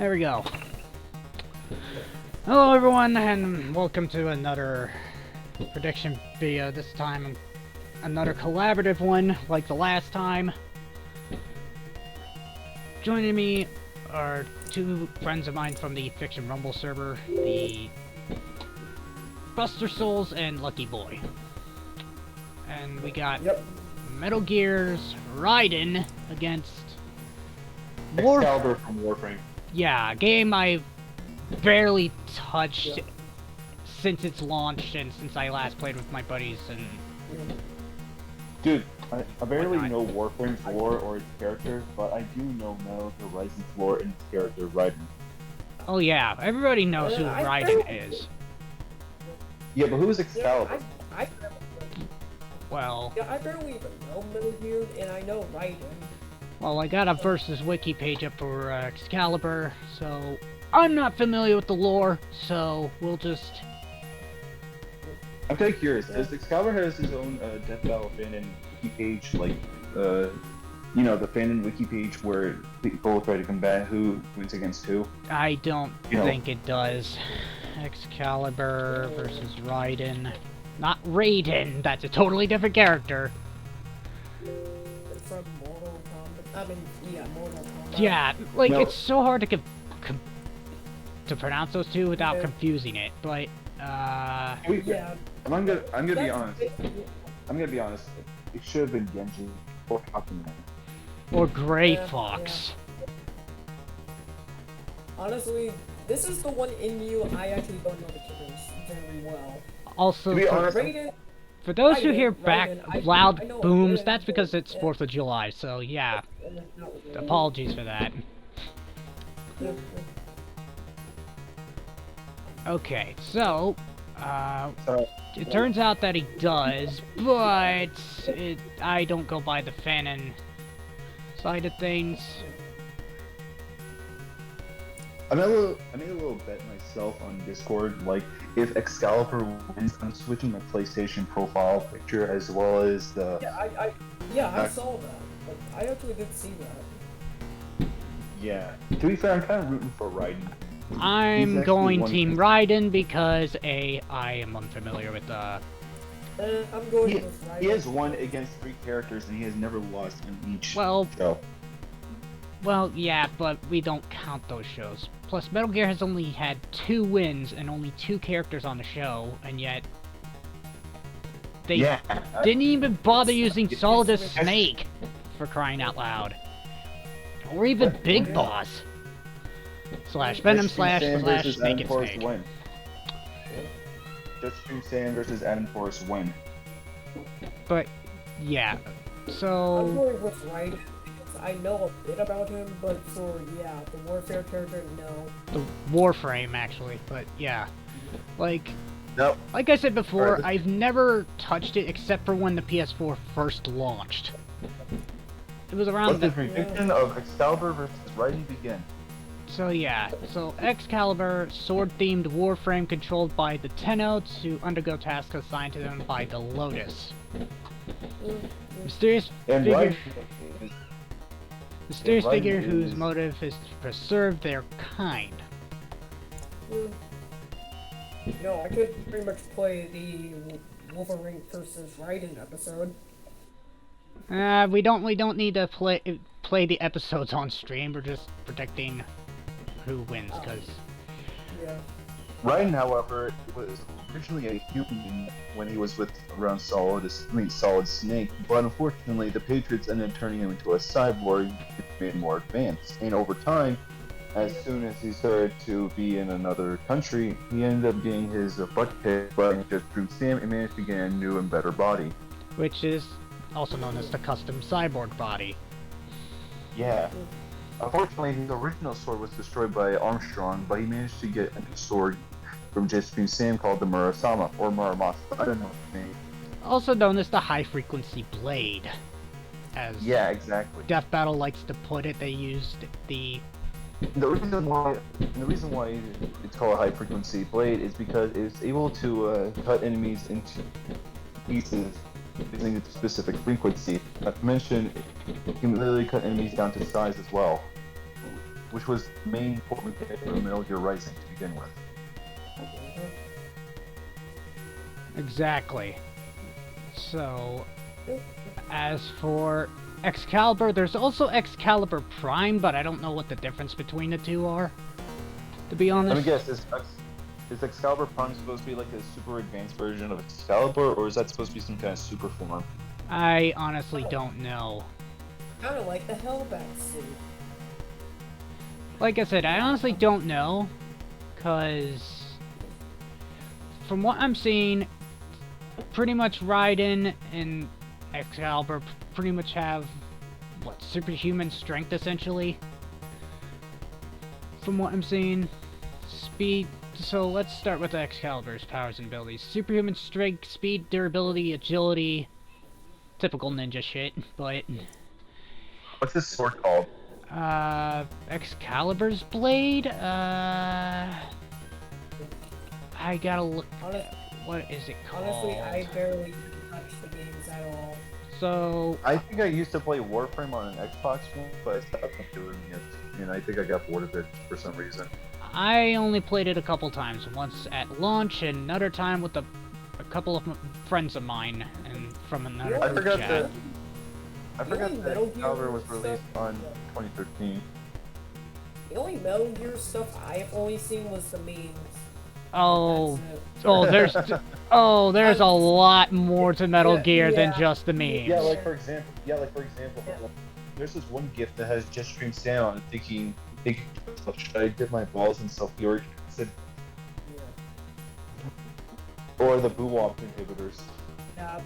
There we go. Hello everyone, and welcome to another prediction video. This time, another collaborative one, like the last time. Joining me are two friends of mine from the Fiction Rumble server, the Buster Souls and Lucky Boy. And we got Metal Gear's Raiden against Excalibur from Warframe. Yeah, a game I've barely touched since its launch and since I last played with my buddies and... Dude, I barely know Warframe's lore or its character, but I do know Metal Gear Risen's lore and its character, Raiden. Oh yeah, everybody knows who Raiden is. Yeah, but who's Excalibur? Well... Yeah, I barely even know Metal Gear, and I know Raiden. Well, I got a versus wiki page up for Excalibur, so I'm not familiar with the lore, so we'll just... I'm kind of curious, does Excalibur has his own Death Battle fandom wiki page, like, you know, the fandom wiki page where people try to combat who wins against who? I don't think it does. Excalibur versus Raiden. Not Raiden, that's a totally different character. From Mortal Kombat. I mean, yeah, Mortal Kombat. Yeah, like, it's so hard to pronounce those two without confusing it, but, Yeah. I'm gonna be honest. I'm gonna be honest. It should have been Genji or Hakumen. or Grey Fox. Yeah. Honestly, this is the one in you I actually don't know the killers very well. Also, To be honest, Raiden, for those who Raiden, hear back I loud know booms, Raiden, that's because it's 4th of July, so yeah, apologies for that. Okay, so, it turns out that he does, but I don't go by the fanon side of things. I made a little bet myself on Discord, like, if Excalibur wins, I'm switching my PlayStation profile picture as well as the... Yeah, I saw that. Like, I actually did see that. Yeah. To be fair, I'm kind of rooting for Raiden. I'm going Team Raiden because I am unfamiliar with I'm going with Raiden. He has won against 3 characters and he has never lost in each show. Well, yeah, but we don't count those shows. Plus, Metal Gear has only had 2 wins and only 2 characters on the show, and yet they didn't even bother using Solidus Snake, for crying out loud. Or even Big Boss. Slash Venom slash Snake and Snake. Just Stream Sam versus Adam Forrest win. But, yeah, so... I'm going with Raiden. I know a bit about him, but for, the Warfare character, no. The Warframe, actually, but yeah. Like, no. Like I said before, I've never touched it except for when the PS4 first launched. It was around Let the prediction of Excalibur versus Raiden begin. So yeah, so Excalibur, sword-themed Warframe controlled by the Tennotes who undergo tasks assigned to them by the Lotus. Mysterious figure whose motive is to preserve their kind. No, I could pretty much play the Wolverine versus Raiden episode. We don't need to play the episodes on stream. We're just predicting who wins, cause... Yeah. Raiden, however, was originally a human when he was with around Solid Snake, but unfortunately the Patriots ended up turning him into a cyborg, which made him more advanced. And over time, as soon as he started to be in another country, he ended up getting his butt kicked by just through Sam and managed to get a new and better body. Which is also known as the custom cyborg body. Yeah. Unfortunately, his original sword was destroyed by Armstrong, but he managed to get a new sword from J-Stream Sam called the Murasama, or Muramasa, I don't know his name. Also known as the high-frequency blade. As exactly. Death Battle likes to put it, they used the... The reason why it's called a high-frequency blade is because it's able to cut enemies into pieces using a specific frequency. Not to mention, it can literally cut enemies down to size as well. which was the main important character of Metal Gear Rising to begin with. Exactly. So, as for Excalibur, there's also Excalibur Prime, but I don't know what the difference between the two are, to be honest. Let me guess, is Excalibur Prime supposed to be like a super advanced version of Excalibur, or is that supposed to be some kind of super form? I honestly don't know. Kind of like the Hellbat suit. Like I said, I honestly don't know, because from what I'm seeing, pretty much Raiden and Excalibur pretty much have, what, superhuman strength, essentially? From what I'm seeing. Speed, so let's start with Excalibur's powers and abilities. Superhuman strength, speed, durability, agility, typical ninja shit, but... What's this sword called? Excalibur's blade? I gotta look... What is it called? Honestly, I barely touch the games at all. So... I think I used to play Warframe on an Xbox One, but I stopped doing it. And I think I got bored of it for some reason. I only played it a couple times. Once at launch, and another time with a couple of friends of mine, and from another I group forgot chat. that. I forgot that Excalibur was released on 2013. The only Metal Gear stuff I've only seen was the memes. Oh, That's it. there's a lot more to Metal Gear than yeah. just the memes. Yeah, like for example, there's this one GIF that has Jetstream stand on it thinking, should I dip my balls in sulfuric acid? Or the boo-wop inhibitors. Nah,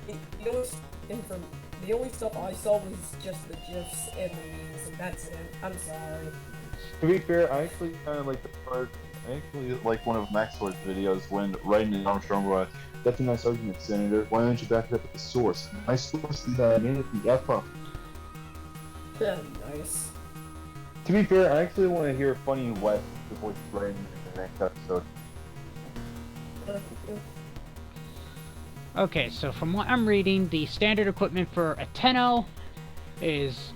the only stuff I saw was just the GIFs and the memes, and that's it. I'm sorry. To be fair, I actually kind of like the part. I actually like one of Maxwell's videos when Raiden and Armstrong were. That's a nice argument, Senator. Why don't you back it up with the source? My source is that I made it the F up. Yeah, nice. To be fair, I actually want to hear Funny West before Raiden in the next episode. Okay, so from what I'm reading, the standard equipment for a Tenno is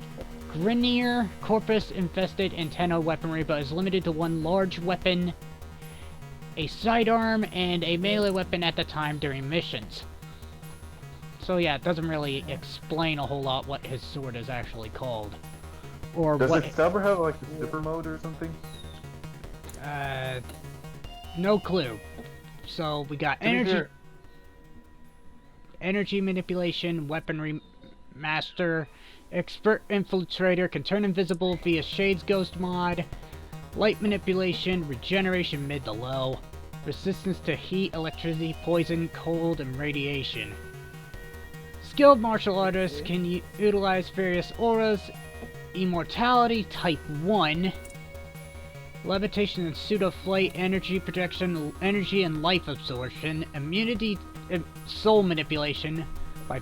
Grineer Corpus-infested antenna weaponry, but is limited to one large weapon, a sidearm, and a melee weapon at the time during missions. So yeah, it doesn't really explain a whole lot what his sword is actually called. Or Does what... Excalibur have like a super mode or something? No clue. So we got energy manipulation, weaponry master, expert infiltrator, can turn invisible via Shade's Ghost mod, light manipulation, regeneration mid to low, resistance to heat, electricity, poison, cold, and radiation. Skilled martial artists can utilize various auras, immortality type 1, levitation and pseudo-flight, energy projection, energy and life absorption, immunity, soul manipulation by I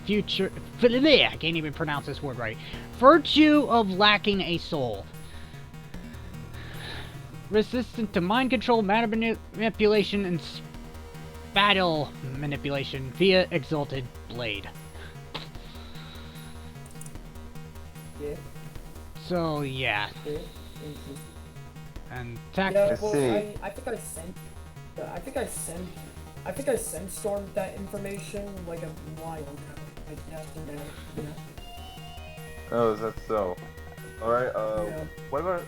can't even pronounce this word right. Virtue of lacking a soul. Resistant to mind control, matter manipulation, and battle manipulation via Exalted Blade. Yeah. So, yeah. And Yeah, well, see. I think I sandstormed that information like a while ago. Like yesterday. Yeah. Oh, is that so? Alright, Yeah. what about...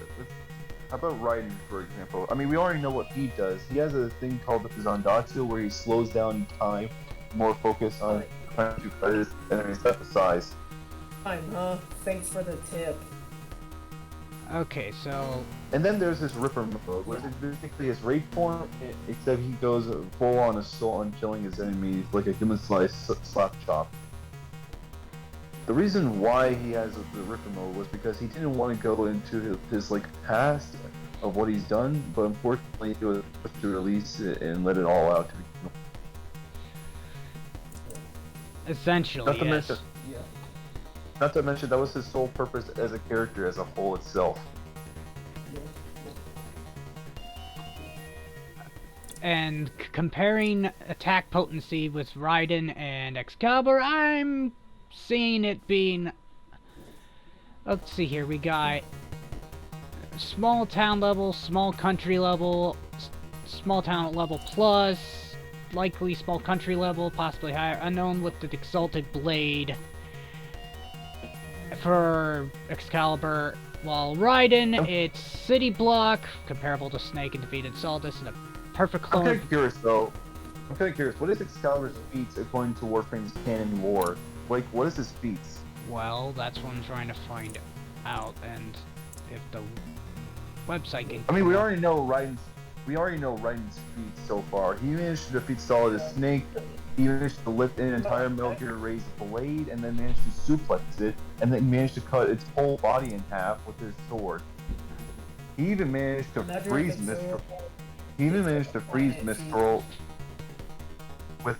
How about Raiden, for example? I mean, we already know what he does. He has a thing called the Zandatsu, where he slows down time, more focused on trying to cut his enemies at the size. Fine, huh? Thanks for the tip. okay, so And then there's this Ripper mode, where it's basically his raid form, except he goes full on assault on killing his enemies like a human slice slap chop. The reason why he has the Ripper mode was because he didn't want to go into his like past of what he's done, but unfortunately he was forced to release it and let it all out. essentially, Not to yes. mention, not to mention that was his sole purpose as a character as a whole itself. And comparing attack potency with Raiden and Excalibur, I'm seeing it being... Let's see here, we got small town level, small country level, small town level plus, likely small country level, possibly higher, unknown with the exalted blade for Excalibur. While Raiden, it's city block, comparable to Snake and defeated Saldus, and a perfect clone. I'm kind of curious though. I'm kind of curious. What is Excalibur's feats according to Warframe's canon lore? Like, what is his feats? Well, that's what I'm trying to find out, and if the website can. I mean, we already know Raiden's feats so far. He managed to defeat Solidus Snake. He managed to lift an entire Metal Gear raised blade, and then managed to suplex it, and then managed to cut its whole body in half with his sword. He even managed to freeze Mistral. He even managed to freeze Mistral with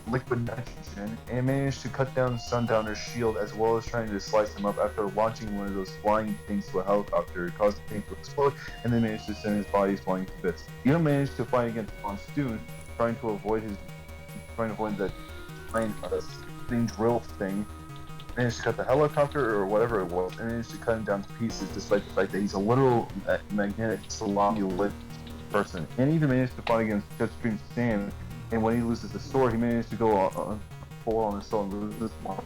liquid nitrogen, and managed to cut down Sundowner's shield, as well as trying to slice him up after launching one of those flying things to a helicopter, causing the thing to explode, and then managed to send his body flying to bits. He even managed to fight against Monsoon, trying to avoid that giant thing drill thing. Managed to cut the helicopter or whatever it was, and managed to cut him down to pieces, despite the fact that he's a literal magnetic salami lit person. And he even managed to fight against Jetstream Sam. And when he loses the sword, he managed to go full on his soul and lose this one.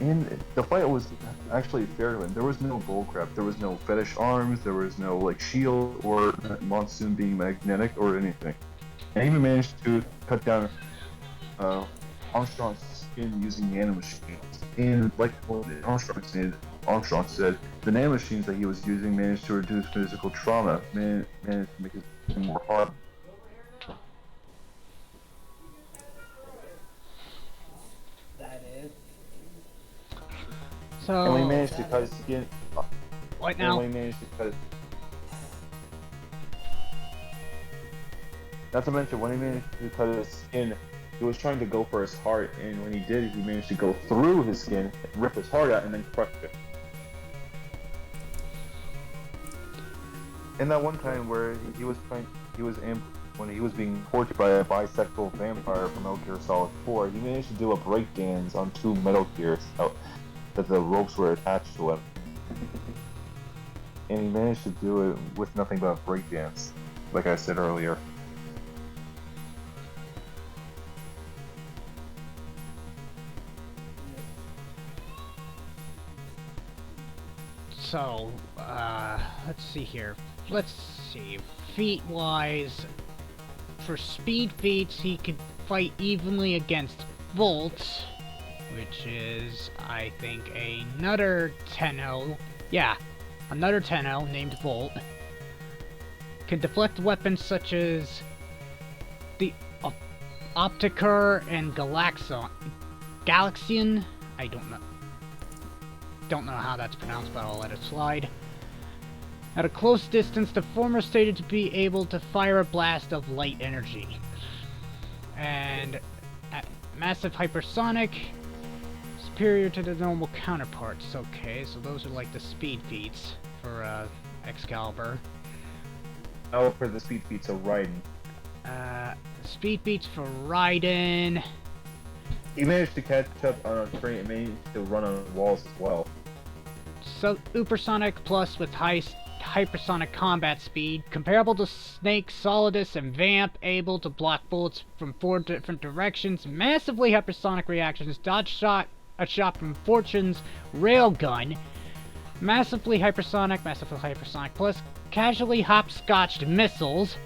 And the fight was actually fair to him. There was no bullcrap. There was no fetish arms. There was no like shield or Monsoon being magnetic or anything. And he even managed to cut down Armstrong's skin using nanomachines. And like what Armstrong said, the nanomachines that he was using managed to reduce physical trauma, managed to make his skin more hard. So, and when he managed to cut his skin. What now? When he managed to cut his... Not to mention, when he managed to cut his skin, he was trying to go for his heart, and when he did, he managed to go through his skin, rip his heart out, and then crush it. And that one time where when he was being tortured by a bisexual vampire from Metal Gear Solid 4, he managed to do a breakdance on 2 Metal Gears that the ropes were attached to him. And he managed to do it with nothing but a breakdance, like I said earlier. So, let's see here. Let's see. Feat-wise, for speed feats, he could fight evenly against Volt, which is, I think, another Tenno. Yeah, another Tenno named Volt. Can deflect weapons such as the Optiker and Galaxian. I don't know how that's pronounced, but I'll let it slide. At a close distance, the former stated to be able to fire a blast of light energy. And at massive hypersonic, superior to the normal counterparts. Okay, so those are like the speed feats for Excalibur. Oh, for the speed feats of Raiden. Speed feats for Raiden. He managed to catch up on a train and managed to run on walls as well. So, Supersonic plus with hypersonic combat speed, comparable to Snake, Solidus, and Vamp, able to block bullets from 4 different directions, massively hypersonic reactions, dodge a shot from Fortune's railgun, massively hypersonic plus casually hopscotched missiles,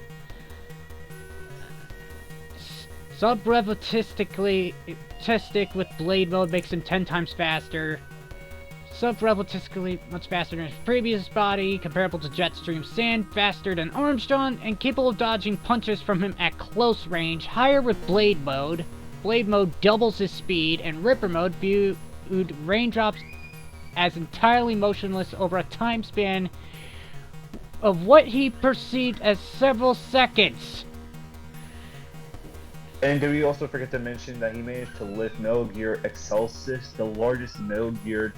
sub-relativistic with blade mode makes him 10 times faster. Sub-relativistically much faster than his previous body, comparable to Jetstream Sand, faster than Armstrong, and capable of dodging punches from him at close range, higher with Blade Mode. Blade Mode doubles his speed, and Ripper Mode viewed raindrops as entirely motionless over a time span of what he perceived as several seconds. And did we also forget to mention that he managed to lift Metal Gear Excelsis, the largest Metal Gear,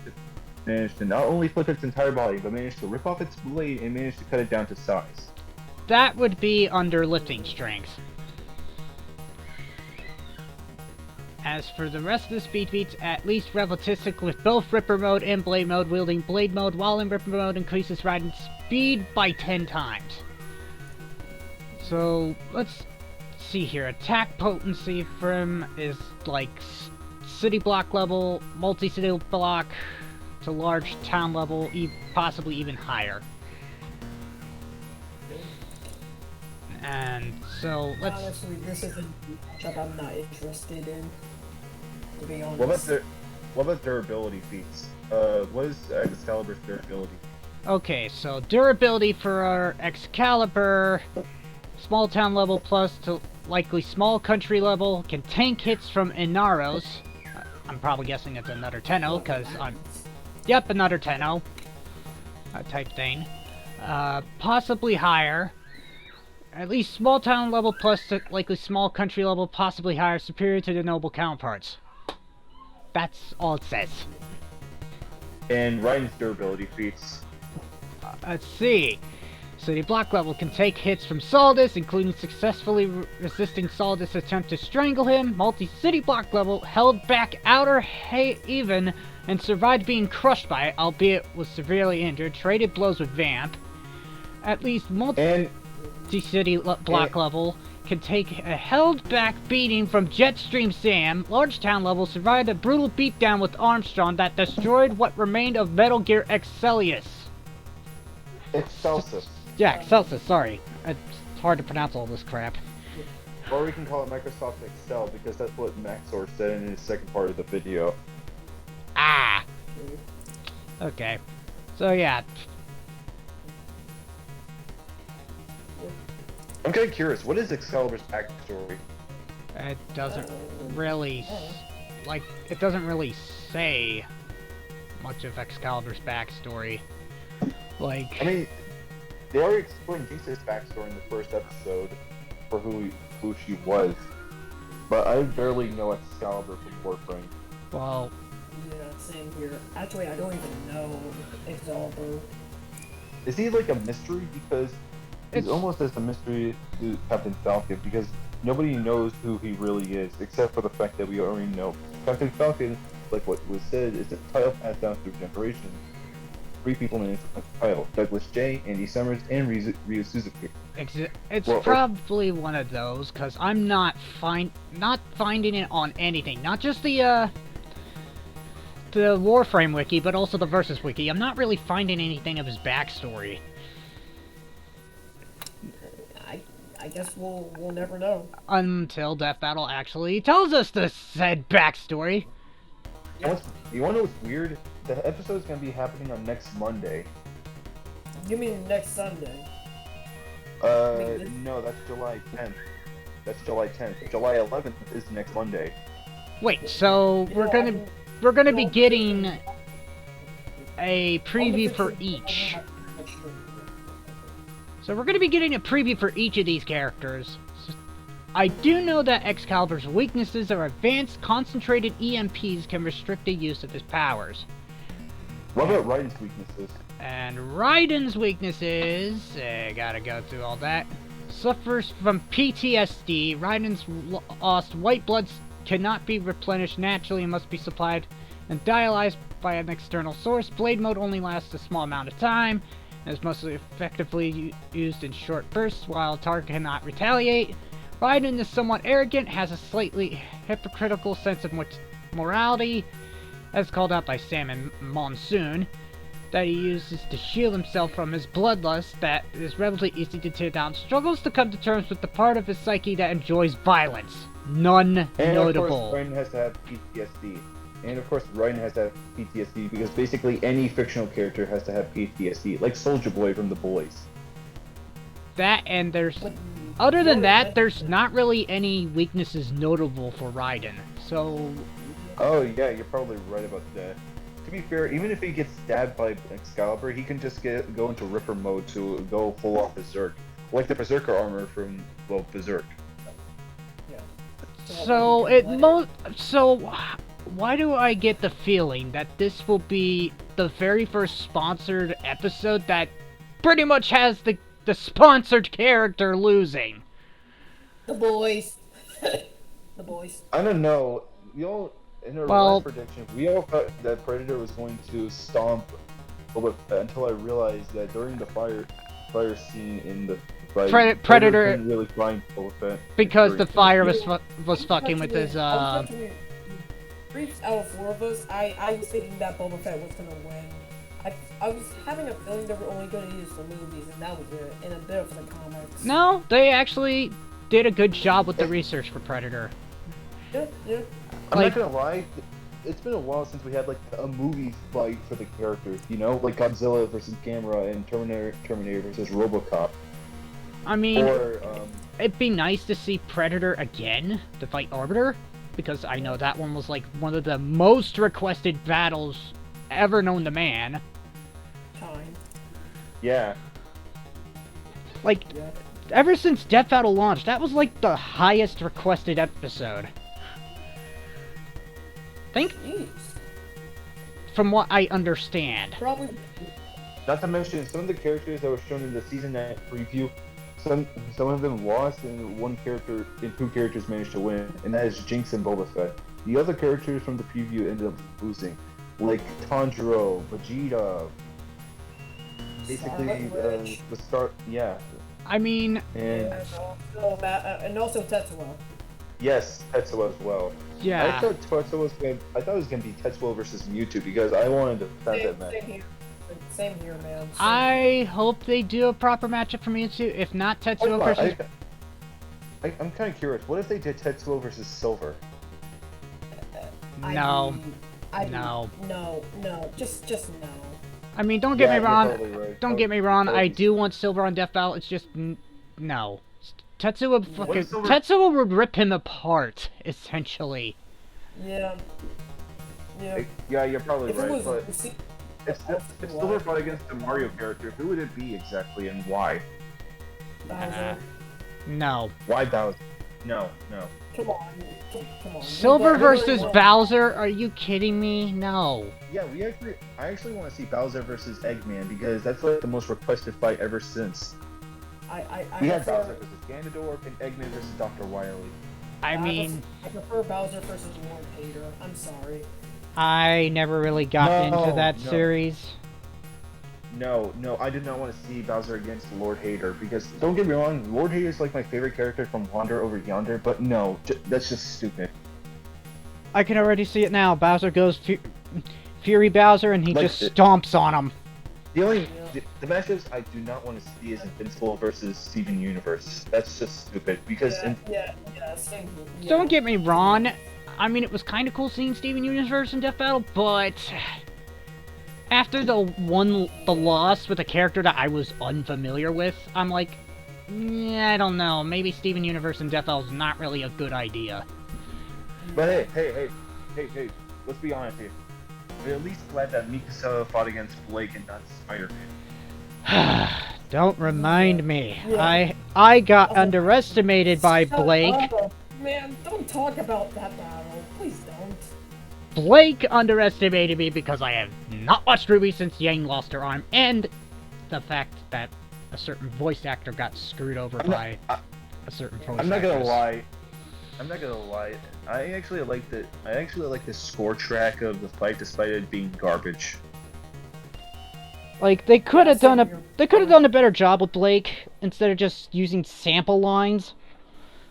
managed to not only flip its entire body, but managed to rip off its blade and managed to cut it down to size. That would be under lifting strength. As for the rest of the speed feats, at least relativistic with both Ripper mode and Blade mode, wielding Blade mode while in Ripper mode increases Raiden's speed by 10 times. So, let's see here. Attack potency for him is like city block level, multi-city block to large town level, possibly even higher. And so, let's... Honestly, this is a matchup I'm not interested in, to be honest. What about durability feats? What is Excalibur's durability? Okay, so durability for our Excalibur, small town level plus to likely small country level, can tank hits from Inaros. I'm probably guessing it's another Tenno, because I'm... Yep, another Tenno. Type thing. Possibly higher. At least small town level plus to likely small country level, possibly higher, superior to the noble counterparts. That's all it says. And Raiden's durability feats. Let's see. City block level can take hits from Solidus, including successfully resisting Solidus' attempt to strangle him. Multi-city block level held back outer even and survived being crushed by it, albeit was severely injured. Traded blows with Vamp. At least multi-city block level can take a held back beating from Jetstream Sam. Large town level survived a brutal beatdown with Armstrong that destroyed what remained of Metal Gear Excelsius. Excelsius. Yeah, Excelsius, sorry. It's hard to pronounce all this crap. Or we can call it Microsoft Excel, because that's what Maxor said in his second part of the video. Ah! Okay. So yeah. I'm kind of curious, what is Excalibur's backstory? It doesn't really... Like, it doesn't really say much of Excalibur's backstory. Like... I mean, they already explained Jinx's backstory in the first episode for who she was, but I barely know Excalibur from Warframe. Well... Yeah, same here. Actually, I don't even know Excalibur. Is he like a mystery? Because he's almost as a mystery to Captain Falcon, because nobody knows who he really is, except for the fact that we already know. Captain Falcon, like what was said, is a title passed down through generations. 3 people named the title: Douglas J, Andy Summers, and Ryu Suzuki. It's probably one of those, because I'm not finding it on anything. Not just the Warframe wiki, but also the Versus wiki. I'm not really finding anything of his backstory. I guess we'll never know. Until Death Battle actually tells us the said backstory. You wanna know what's weird? The episode's gonna be happening on next Monday. You mean next Sunday? No, that's July 10th. That's July 10th. July 11th is next Monday. Wait, so we're gonna be getting a preview for each. So we're gonna be getting a preview for each of these characters. I do know that Excalibur's weaknesses are advanced concentrated EMPs can restrict the use of his powers. What about Raiden's weaknesses? And Raiden's weaknesses, gotta go through all that. Suffers from PTSD. Raiden's lost white blood cannot be replenished naturally and must be supplied and dialyzed by an external source. Blade mode only lasts a small amount of time and is mostly effectively used in short bursts while target cannot retaliate. Raiden is somewhat arrogant, has a slightly hypocritical sense of morality, as called out by Sam and Monsoon, that he uses to shield himself from his bloodlust that is relatively easy to tear down, struggles to come to terms with the part of his psyche that enjoys violence. None notable. And of course, Raiden has to have PTSD. And of course, Raiden has to have PTSD because basically any fictional character has to have PTSD, like Soulja Boy from The Boys. That, and there's... Other than that, there's not really any weaknesses notable for Raiden, so... Oh yeah, you're probably right about that. To be fair, even if he gets stabbed by Excalibur, he can just go into Ripper mode to go full off Berserk. Like the Berserker armor from, well, Berserk. Yeah. So, why do I get the feeling that this will be the very first sponsored episode that pretty much has the sponsored character losing? The boys. The boys. I don't know. we all in our Well- last prediction, we all thought that Predator was going to stomp Boba Fett until I realized that during the fire scene in the fight, Predator couldn't really find Boba Fett. because the Very fire good. was fucking with his Three out of 4 of us, I was thinking that Boba Fett was gonna win. I was having a feeling they were only gonna use the movies, and that was it, and a bit of the comics. No, they actually did a good job with the research for Predator. Yeah, yeah. I'm Like- not gonna lie, it's been a while since we had like a movie fight for the characters, you know, like Godzilla versus Gamera and Terminator versus RoboCop. I mean, Or it'd be nice to see Predator again to fight Arbiter, because I know that one was like one of the most requested battles ever known to man. Time. yeah. Like, Yeah. ever since Death Battle launched, that was like the highest requested episode. Jeez. From what I understand. Probably. Not to mention some of the characters that were shown in the season 9 preview. Some of them lost, and two characters managed to win, and that is Jinx and Boba Fett. The other characters from the preview ended up losing, like Tanjiro, Vegeta. Basically, the start. Yeah, I mean, and And also Tetsuo. yes, Tetsuo as well. I yeah. thought it was gonna be Tetsuo versus Mewtwo because I wanted to have that match. Same here. Same here, man. I hope they do a proper matchup for Mewtwo. If not, Tetsuo versus... I'm kind of curious. What if they did Tetsuo versus Silver? No. No, just no. I mean, don't get me you're wrong. totally right. Don't get me wrong. I do want Silver on Death Battle. It's just no. Tetsuo would rip him apart, essentially. Yeah. Yeah. Yeah, you're probably If it right. was, But if Silver fought against a Mario character, who would it be exactly, and why? Bowser. No. Why Bowser? No. Come on. Come on. Silver You versus want- Bowser? Are you kidding me? No. Yeah, I actually want to see Bowser versus Eggman because that's like the most requested fight ever since. I We had prefer- Bowser versus Ganondorf and Eggman versus Dr. Wily. I mean, I prefer Bowser versus Lord Hater. I'm sorry. I never really got into that No. series. No, I did not want to see Bowser against Lord Hater because don't get me wrong, Lord Hater is like my favorite character from Wander Over Yonder, but no, that's just stupid. I can already see it now. Bowser goes Fury Bowser and he Like just stomps on him. The matchups I do not want to see is Invincible versus Steven Universe. That's just stupid because Yeah, same here. Yeah. Don't get me wrong. I mean, it was kind of cool seeing Steven Universe in Death Battle, but after the loss with a character that I was unfamiliar with, I'm like, yeah, I don't know. Maybe Steven Universe in Death Battle is not really a good idea. But hey, let's be honest here. We're at least glad that Mikasa fought against Blake and not Spider. Don't remind me. Yeah. I got underestimated by Blake. Oh, man, don't talk about that battle. Please don't. Blake underestimated me because I have not watched Ruby since Yang lost her arm, and the fact that a certain voice actor got screwed over by a certain voice I'm not gonna actress. lie. I actually like the score track of the fight despite it being garbage. Like they could have done same here. a better job with Blake instead of just using sample lines.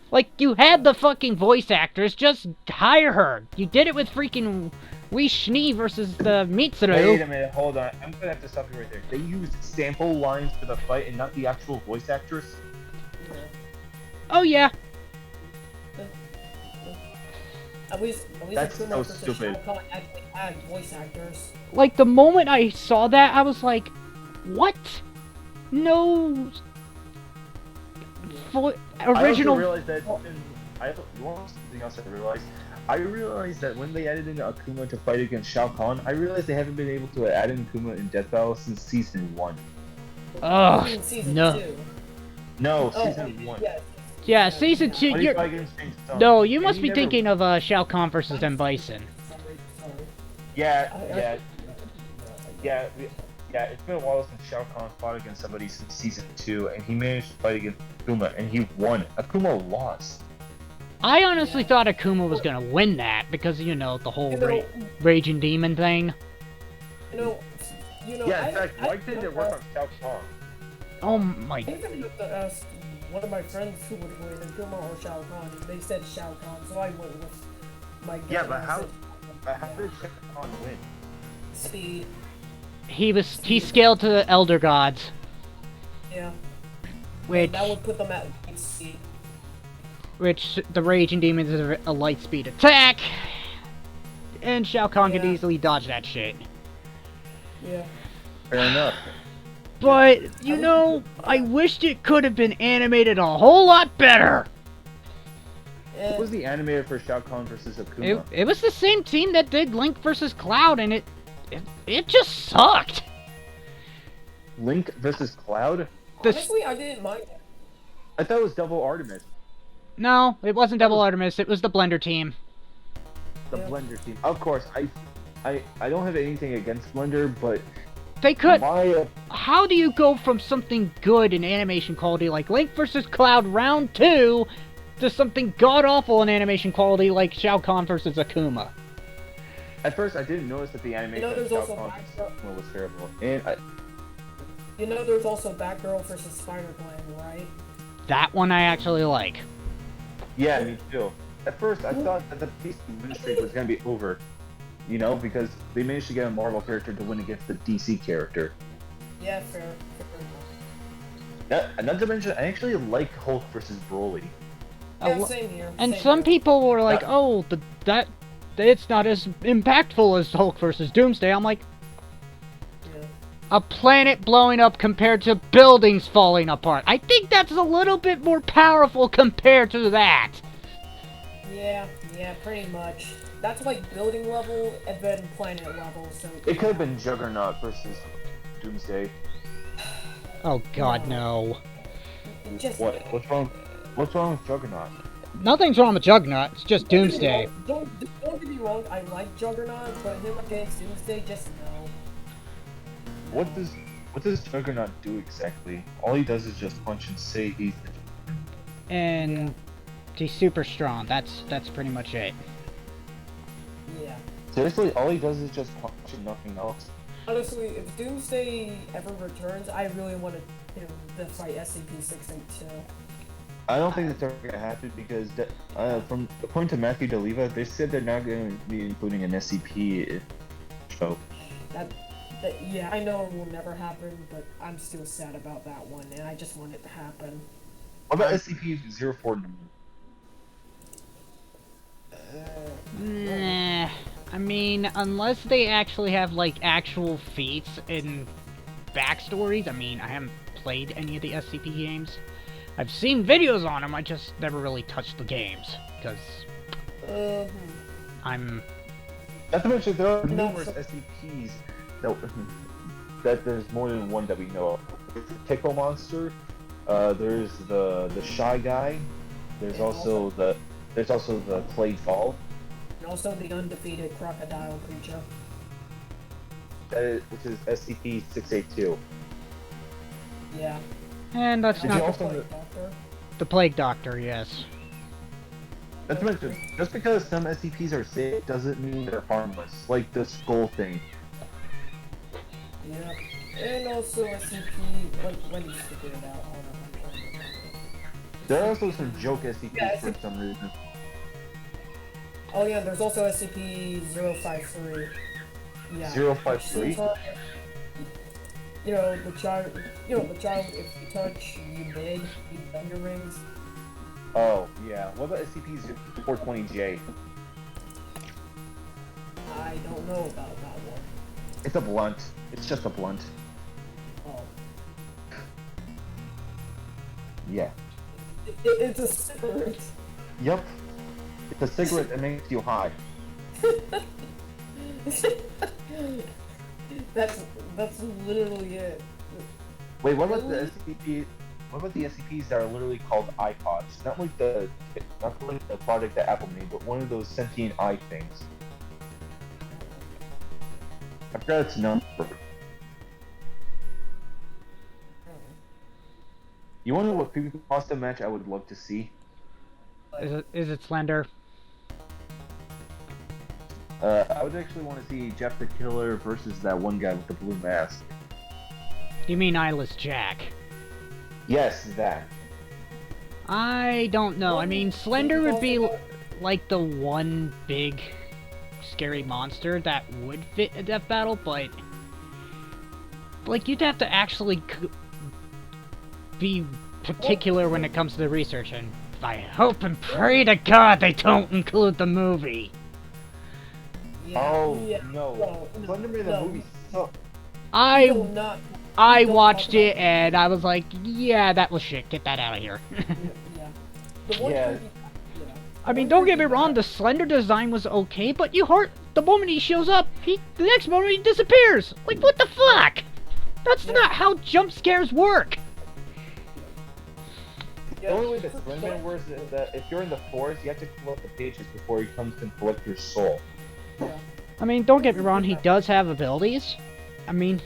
Like you had the fucking voice actress, just hire her. You did it with freaking Wee Schnee versus the Mitsuru. Wait a minute, hold on. I'm gonna have to stop you right there. They used sample lines for the fight and not the actual voice actress. Oh yeah. At least That's Akuma so versus stupid. Shao Kahn actually had voice actors. Like the moment I saw that, I was like, what? No. Original. I also realized that. Something else I realized that when they added in Akuma to fight against Shao Kahn, I realized they haven't been able to add in Akuma in Death Battle since season 1. Ugh, In season no. 2. No, Oh, season 1. yeah. Yeah, season 2. When he You're... fought against Shang Tsung. No, you And must he be never- thinking of Shao Kahn versus M. Bison. Yeah. It's been a while since Shao Kahn fought against somebody since season 2, and he managed to fight against Akuma, and he won. Akuma lost. I honestly Yeah. thought Akuma was gonna win that because, you know, the whole You know, Raging Demon thing. you know, Yeah, in fact, why didn't it work on Shao Kahn? Oh my... I even asked one of my friends who would win, Akuma or Shao Kahn, and they said Shao Kahn, so I went with my gut. Yeah, but and I how said, did Shao Kahn win? Speed. He scaled to the Elder Gods, Yeah. which... And that would put them at light speed. Which, the Raging Demon is a light speed attack, and Shao Kahn could Yeah. easily dodge that shit. Yeah. Fair enough. But, you know, I wished it could have been animated a whole lot better! What was the animator for Shao Kahn versus Akuma? It was the same team that did Link versus Cloud, and it just sucked! Link versus Cloud? Honestly, I didn't mind it. I thought it was Double Artemis. No, it wasn't Double Artemis, it was the Blender team. The Yeah. Blender team. Of course, I don't have anything against Blender, but They could... my How do you go from something good in animation quality like Link vs. Cloud Round 2 to something god-awful in animation quality like Shao Kahn vs. Akuma? at first I didn't notice that the animation there's of Shao also Kahn Batgirl. versus Akuma was terrible. And You know, there's also Batgirl versus Spider-Gwen, right? That one I actually like. yeah, me too. At first I thought that the DC win streak was gonna be over. You know, because they managed to get a Marvel character to win against the DC character. Yeah, fair. Not to mention, I actually like Hulk versus Broly. Yeah, same here. And same some here. people were like, oh, it's not as impactful as Hulk vs. Doomsday. I'm like, Yeah. a planet blowing up compared to buildings falling apart. I think that's a little bit more powerful compared to that. Yeah, pretty much. That's like building level and then planet level, so... It could have been Juggernaut versus Doomsday. Oh god, no. Just... What's wrong? What's wrong with Juggernaut? Nothing's wrong with Juggernaut, it's just Doomsday. Don't get me wrong, I like Juggernaut, but him against Doomsday, just no. What does Juggernaut do exactly? All he does is just punch and say he's And he's super strong, that's pretty much it. Yeah. seriously, all he does is just punch and nothing else. Honestly, if Doomsday ever returns, I really want him to fight SCP-682. I don't think that's ever gonna happen because from according to Matthew DeLiva, they said they're not going to be including an SCP show. Yeah, I know it will never happen, but I'm still sad about that one, and I just want it to happen. What about SCP-04? Nah, I mean, unless they actually have, like, actual feats and backstories, I mean, I haven't played any of the SCP games. I've seen videos on them, I just never really touched the games, because I'm... Not to mention, there are No, numerous SCPs that there's more than one that we know of. There's the Tickle Monster, there's the Shy Guy, there's also the Clay Ball, And also the undefeated crocodile creature. which is SCP-682. Yeah. And that's Did you not also- Doctor. the Plague Doctor, yes. Not to mention, just because some SCPs are sick doesn't mean they're harmless, like the skull thing. Yeah. And also SCP... When you figure it out, hold on, I'm trying to remember. There are also some joke SCPs Yeah, for some reason. Oh yeah, there's also SCP-053. Yeah. 053? You know, the child, if you touch, you big, you bend your rings. Oh, yeah. What about SCP-420J? I don't know about that one. It's a blunt. It's just a blunt. Oh. Yeah. It's a cigarette. Yep. It's a cigarette that makes you high. That's literally it. Wait, what about the SCP? What about the SCPs that are literally called iPods? Not like the product that Apple made, but one of those sentient eye things. I forgot its number. You wanna know what creepypasta match I would love to see? Is it Slender? I would actually want to see Jeff the Killer versus that one guy with the blue mask. You mean Eyeless Jack? Yes, that. I don't know. I mean, Slender would be like the one big scary monster that would fit a death battle, but like you'd have to actually be particular when it comes to the research, and I hope and pray to God they don't include the movie. Oh Yeah. no, Slenderman the movie sucked. I watched it and I was like, yeah, that was shit. Get that out of here. Yeah. The one Yeah. creepy- yeah. I mean, don't get me wrong, the Slender design was okay, but the moment he shows up, the next moment he disappears. Like, what the fuck? That's not how jump scares work. The only way that Slenderman works is that if you're in the forest, you have to collect the pages before he comes and collect your soul. Yeah. I mean, don't get me wrong, he does have abilities. I mean,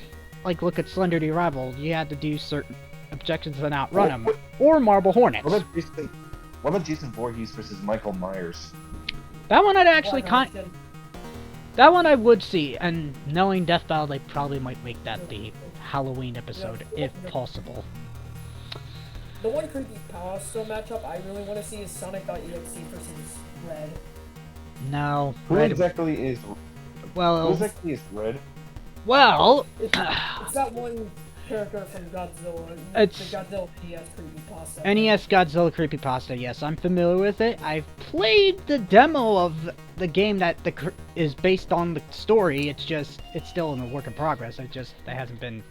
like, look at Slender the Rival. You had to do certain objectives and outrun him. Or Marble Hornets. What about Jason Voorhees versus Michael Myers? That one I'd actually That one I would see, and knowing Death Battle, they probably might make that the Halloween episode, if possible. The one creepy Power Stone matchup I really want to see is Sonic.exe versus Red. No. Who Red, exactly is well, Red? well, It's that one character from Godzilla. It's- the Godzilla NES creepypasta. NES Godzilla Creepypasta, yes, I'm familiar with it. I've played the demo of the game that is based on the story. It's still in the work in progress. It hasn't been,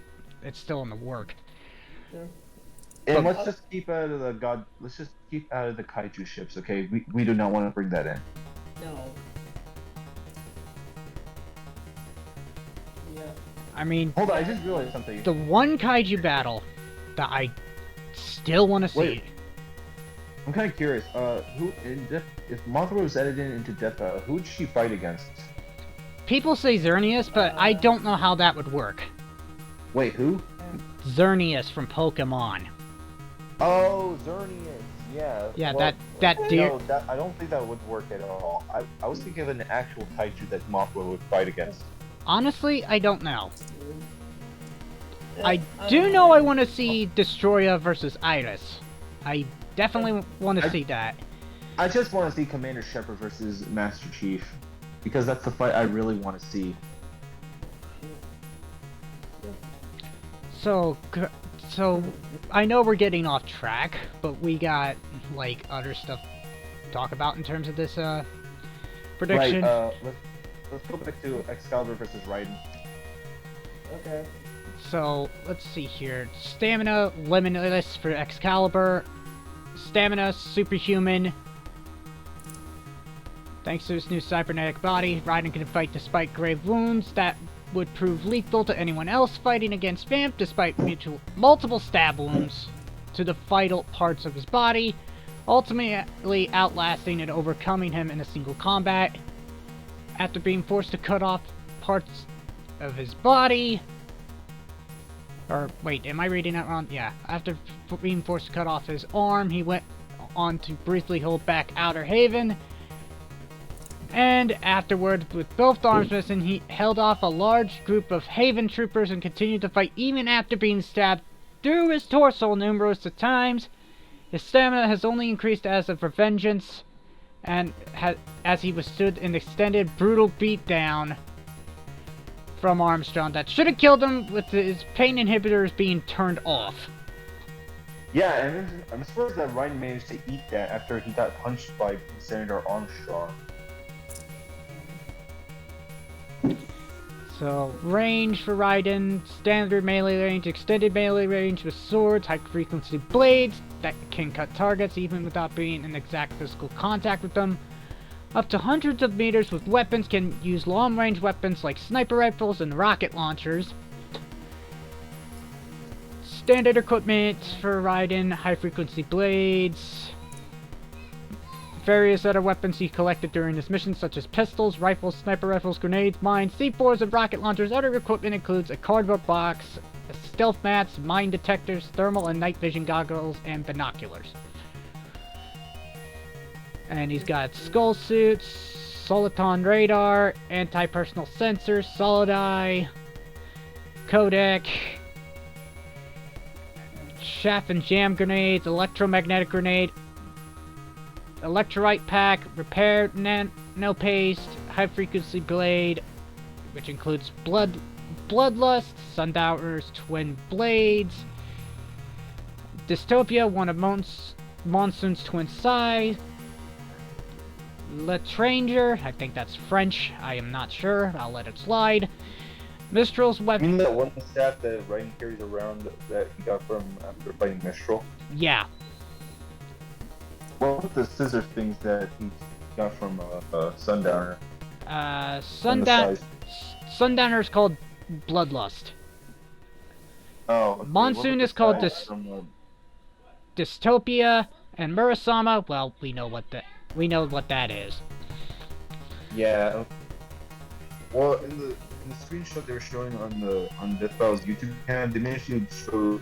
it's still in the work. Yeah. And let's just keep out of the kaiju ships, okay? We do not want to bring that in. No. Yeah. I mean, Hold on, I just realized something. the one kaiju battle that I still want to see. Wait. I'm kind of curious. If Mothra was edited into Death Battle, who would she fight against? People say Xerneas, but I don't know how that would work. Wait, who? Xerneas from Pokemon. Oh, Xerneas. Yeah. Yeah, well, that deer. No, I don't think that would work at all. I was thinking of an actual kaiju that Mothra would fight against. Honestly, I don't know. Yeah, I do know I want to see Destroya versus Iris. I definitely want to see that. I just want to see Commander Shepard versus Master Chief, because that's the fight I really want to see. So I know we're getting off track, but we got like other stuff to talk about in terms of this prediction. Right. Let's go back to Excalibur versus Raiden. Okay. So let's see here. Stamina limitless for Excalibur. Stamina superhuman. Thanks to his new cybernetic body, Raiden can fight despite grave wounds that would prove lethal to anyone else fighting against Vamp, despite multiple stab wounds to the vital parts of his body, ultimately outlasting and overcoming him in a single combat. After being forced to cut off parts of his body, or wait, am I reading that wrong? Yeah, after being forced to cut off his arm, he went on to briefly hold back Outer Haven. And afterwards, with both arms missing, he held off a large group of Haven troopers and continued to fight even after being stabbed through his torso numerous times. His stamina has only increased as of vengeance, and as he withstood an extended, brutal beatdown from Armstrong that should have killed him with his pain inhibitors being turned off. Yeah, and I'm surprised that Raiden managed to eat that after he got punched by Senator Armstrong. So, range for Raiden, standard melee range, extended melee range with swords, high-frequency blades that can cut targets even without being in exact physical contact with them. Up to hundreds of meters with weapons, can use long-range weapons like sniper rifles and rocket launchers. Standard equipment for Raiden, high-frequency blades. Various other weapons he collected during this mission, such as pistols, rifles, sniper rifles, grenades, mines, C4s, and rocket launchers. Other equipment includes a cardboard box, stealth mats, mine detectors, thermal and night vision goggles, and binoculars. And he's got skull suits, soliton radar, anti-personal sensors, solid eye, codec, chaff and jam grenades, electromagnetic grenade, electrolyte pack, repair nano paste, high frequency blade, which includes bloodlust, sundowners, twin blades, dystopia, one of monsoon's twin size, L'Etranger, I think that's French, I am not sure, I'll let it slide. Mistral's You weapon. mean that one staff that Raiden carries around that he got from after fighting Mistral? Yeah. What with the scissor things that he got from Sundowner? And the size. Sundowner's called Bloodlust. Oh, okay. Monsoon What is called with the size from, Dystopia, and Murasama, well, we know what that is. Yeah. Well, in the screenshot they were showing on Death Battle's YouTube channel, they managed to show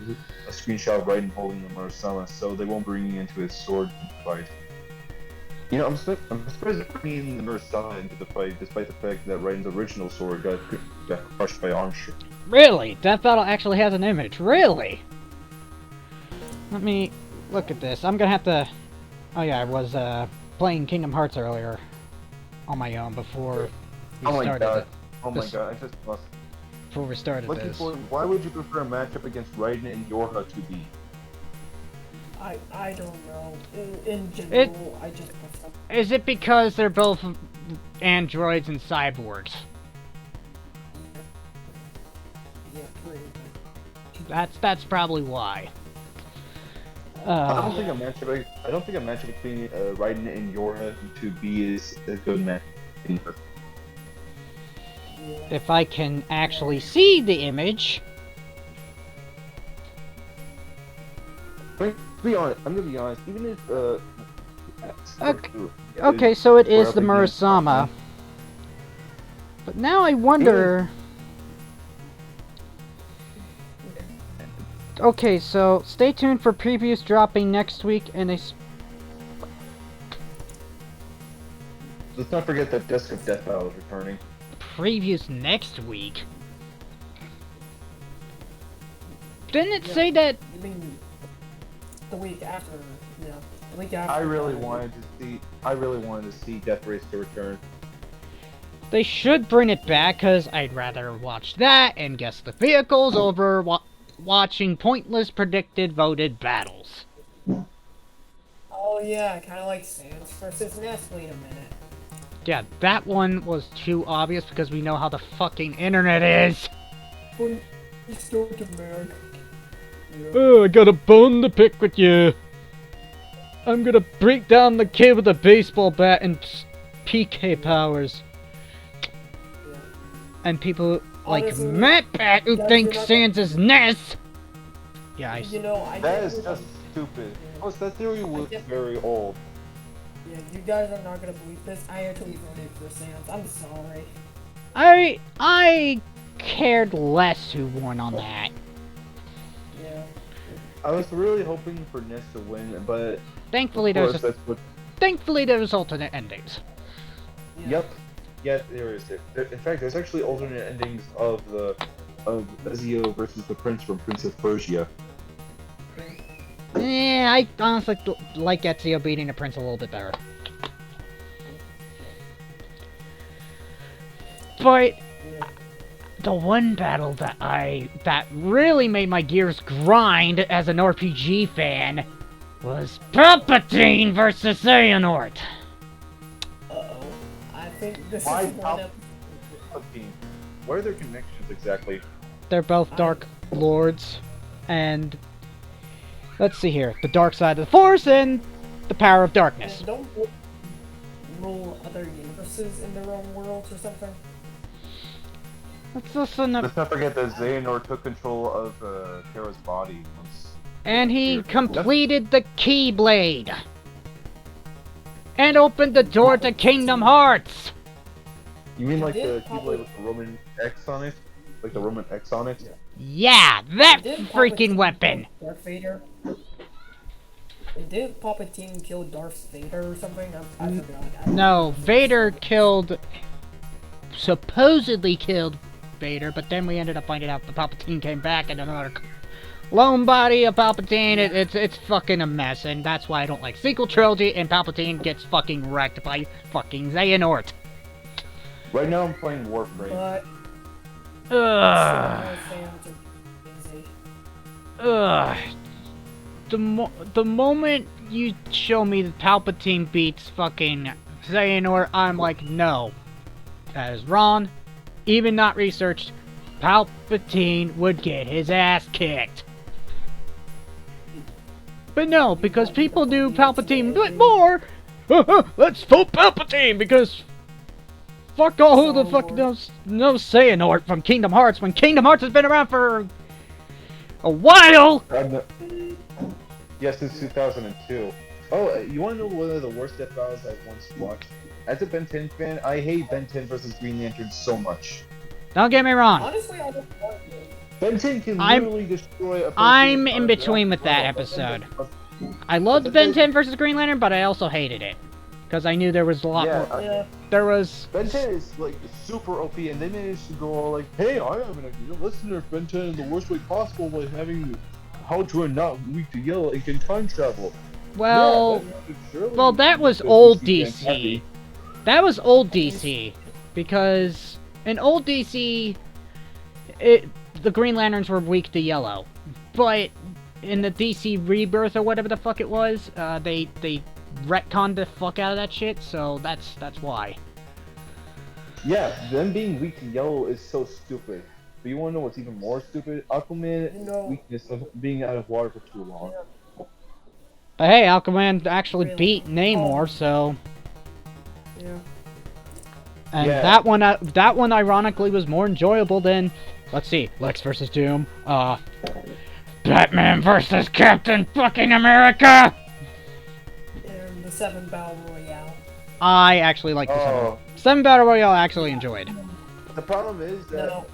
a screenshot of Raiden holding the Murasama, so they won't bring into his sword fight. You know, I'm surprised they're bringing the Murasama into the fight, despite the fact that Raiden's original sword got crushed by Armstrong. Really? Death Battle actually has an image. Really? Let me look at this. I'm gonna have to... Oh yeah, I was playing Kingdom Hearts earlier on my own before we started. Oh my god, I just lost. Before we started Looking this. forward, why would you prefer a matchup against Raiden and Yorha to be? I don't know. In general, I just prefer. Is it because they're both androids and cyborgs? Yeah, pretty much. That's probably why. I don't think a matchup between Raiden and Yorha to be is a good match. If I can actually see the image. To be honest, I'm gonna be honest. Even if Okay, so it is the We're up against- Murasama. But now I wonder... Okay, so stay tuned for previews dropping next week and a... let's not forget that Disc of Death Battle is returning. Previews next week? Didn't it say that... You mean the week after? Yeah, the week after. I really wanted to see Death Race to return. They should bring it back, because I'd rather watch that and guess the vehicles over watching pointless predicted voted battles. Oh yeah, kind of like Sans versus Ness. Wait a minute. Yeah, that one was too obvious because we know how the fucking internet is. But he's still America. Yeah. Oh, I got a bone to pick with you. I'm gonna break down the kid with a baseball bat and PK powers. Yeah. And people like Honestly, Matt Bat who guys, thinks you're not- Sans is Ness. Yeah, You know, I That get is what- just stupid. Yeah. Plus, that theory was get- very old. Yeah, you guys are not gonna believe this. I actually voted for Sans. I'm sorry. I cared less who won on that. Yeah. I was really hoping for Ness to win, but Thankfully, of course, that's what. there's alternate endings. Yeah. Yep. Yes, there is. In fact, there's actually alternate endings of Ezio versus the Prince from Prince of Persia. I honestly like Ezio beating the Prince a little bit better. But Yeah. the one battle that really made my gears grind as an RPG fan was Palpatine versus Xehanort. Uh-oh. I think this Why is one of... Palpatine? What are their connections exactly? They're both Dark Lords, and let's see here, the dark side of the Force and the power of darkness. And don't rule other universes in their own worlds or something. Let's listen up. Let's not forget that Xehanort took control of Kara's body once. And he completed the Keyblade. And opened the door to Kingdom Hearts. You mean like Did the probably- Keyblade with the Roman X on it? Like the Roman X on it? Yeah, that Did freaking Palpatine weapon. Darth Vader? Didn't Palpatine kill Darth Vader or something? I forgot. No, Vader supposedly killed Vader, but then we ended up finding out the Palpatine came back and another lone body of Palpatine. It's fucking a mess, and that's why I don't like sequel trilogy, and Palpatine gets fucking wrecked by fucking Xehanort. Right now I'm playing Warframe. But Ugh. fans are busy. Ugh. The moment you show me that Palpatine beats fucking Xehanort, I'm like, no. That is wrong. Even not researched. Palpatine would get his ass kicked. But no, because people do Palpatine a bit more. Let's vote Palpatine because fuck all who the fuck knows Xehanort from Kingdom Hearts when Kingdom Hearts has been around for a while. Yes, since 2002. Oh, you want to know one of the worst death battles I once watched? As a Ben 10 fan, I hate Ben 10 versus Green Lantern so much. Don't get me wrong. Honestly, I don't like it. Ben 10 can literally destroy a person. I'm in between with that episode. I loved Ben 10 versus Green Lantern, but I also hated it. Because I knew there was a lot more. Yeah. There was. Ben 10 is like super OP, and they managed to go all like, hey, I have an idea. Let's nerf Ben 10 in the worst way possible by having Haldra not weak to yellow and can time travel. Well, Yeah, well, that was old DC. That was old DC. Because in old DC, the Green Lanterns were weak to yellow. But in the DC Rebirth or whatever the fuck it was, they retconned the fuck out of that shit, so that's why. Yeah, them being weak to yellow is so stupid. But you wanna know what's even more stupid? Aquaman's weakness of being out of water for too long. But hey, Aquaman actually Really? beat Namor, so. Yeah. And Yeah. that one ironically was more enjoyable than, let's see, Lex versus Doom, Batman versus Captain fucking America! And the 7 Battle Royale. I actually like the Oh. 7 Battle Royale I actually enjoyed. The problem is that No.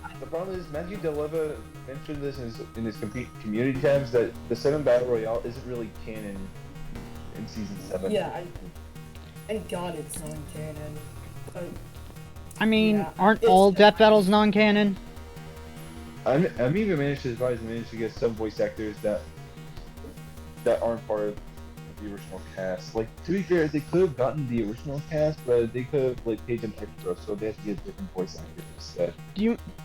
Matthew Deliva mentioned this in his community tabs that the 7 Battle Royale isn't really canon in season 7. Yeah, thank God it's non-canon. But I mean, Yeah, aren't it's all not. death battles non-canon? I'm even managed to get some voice actors that aren't part of the original cast. Like, to be fair, they could have gotten the original cast, but they could have like paid them extra, so they have to get different voice actors instead.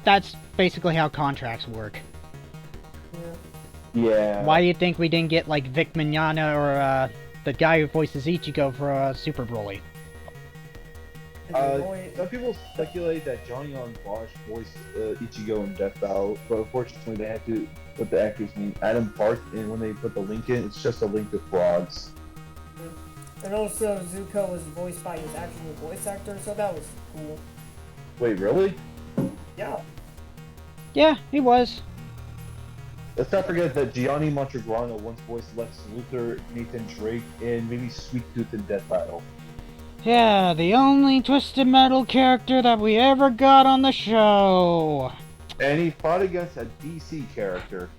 That's basically how contracts work. yeah. Yeah. Why do you think we didn't get, like, Vic Mignogna or, the guy who voices Ichigo for, Super Broly? Some people speculate that Johnny on Bosch voiced Ichigo in Death Battle, but unfortunately they had to put the actor's name Adam Park, and when they put the link in, it's just a link to frogs. And also, Zuko was voiced by his actual voice actor, so that was cool. Wait, really? Yeah. Yeah, he was. Let's not forget that Gianni Montegrano once voiced Lex Luthor, Nathan Drake, and maybe Sweet Tooth in Death Battle. Yeah, the only Twisted Metal character that we ever got on the show. And he fought against a DC character.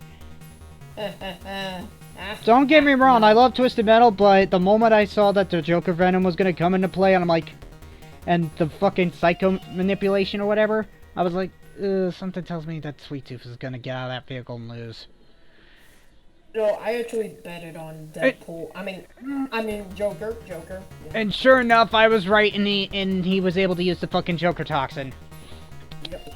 Don't get me wrong, I love Twisted Metal, but the moment I saw that the Joker Venom was gonna come into play, and I'm like, and the fucking psycho manipulation or whatever, I was like, something tells me that Sweet Tooth is gonna get out of that vehicle and lose. No, I actually betted on Deadpool. I mean Joker. Yeah. And sure enough, I was right, and he was able to use the fucking Joker toxin. Yep.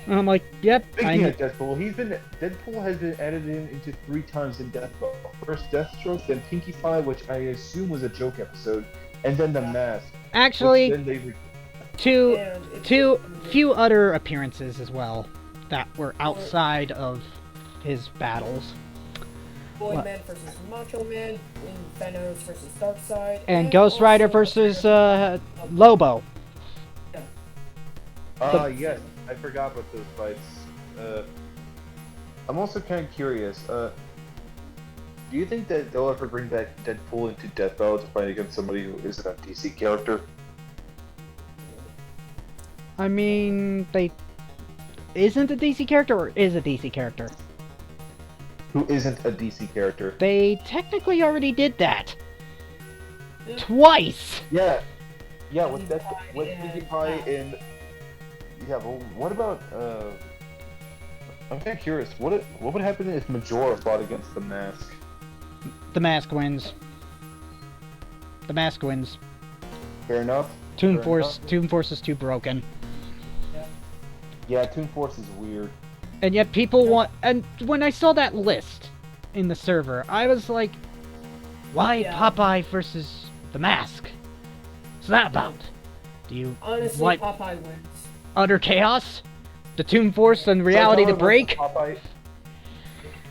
And I'm like, yep. Speaking of Deadpool, Deadpool has been added into 3 times in Death Battle. First Deathstroke, then Pinkie Pie, which I assume was a joke episode, and then The Mask. Actually, Then they two few other appearances as well that were outside of his battles. Boyman versus Macho Man, Thanos versus Darkseid, And Ghost Rider versus Lobo. Yes, I forgot about those fights. I'm also kind of curious. Do you think that they'll ever bring back Deadpool into Death Battle to fight against somebody who isn't a DC character? I mean, they isn't a DC character or is a DC character? who isn't a DC character. They technically already did that. Yeah. Twice! Yeah, with Pinkie that, Pie with and Pinkie Pie Mask. and yeah. Well, what about I'm kind of curious. What would happen if Majora fought against the Mask? The Mask wins. The Mask wins. Fair enough. Toon Fair Force enough. is too broken. Yeah, Toon Force is weird. And yet people want... And when I saw that list in the server, I was like, why Yeah. Popeye versus the Mask? What's that about? Do you Honestly, want Popeye wins. utter chaos? The Toon Force and reality to Saitama break? versus Popeye.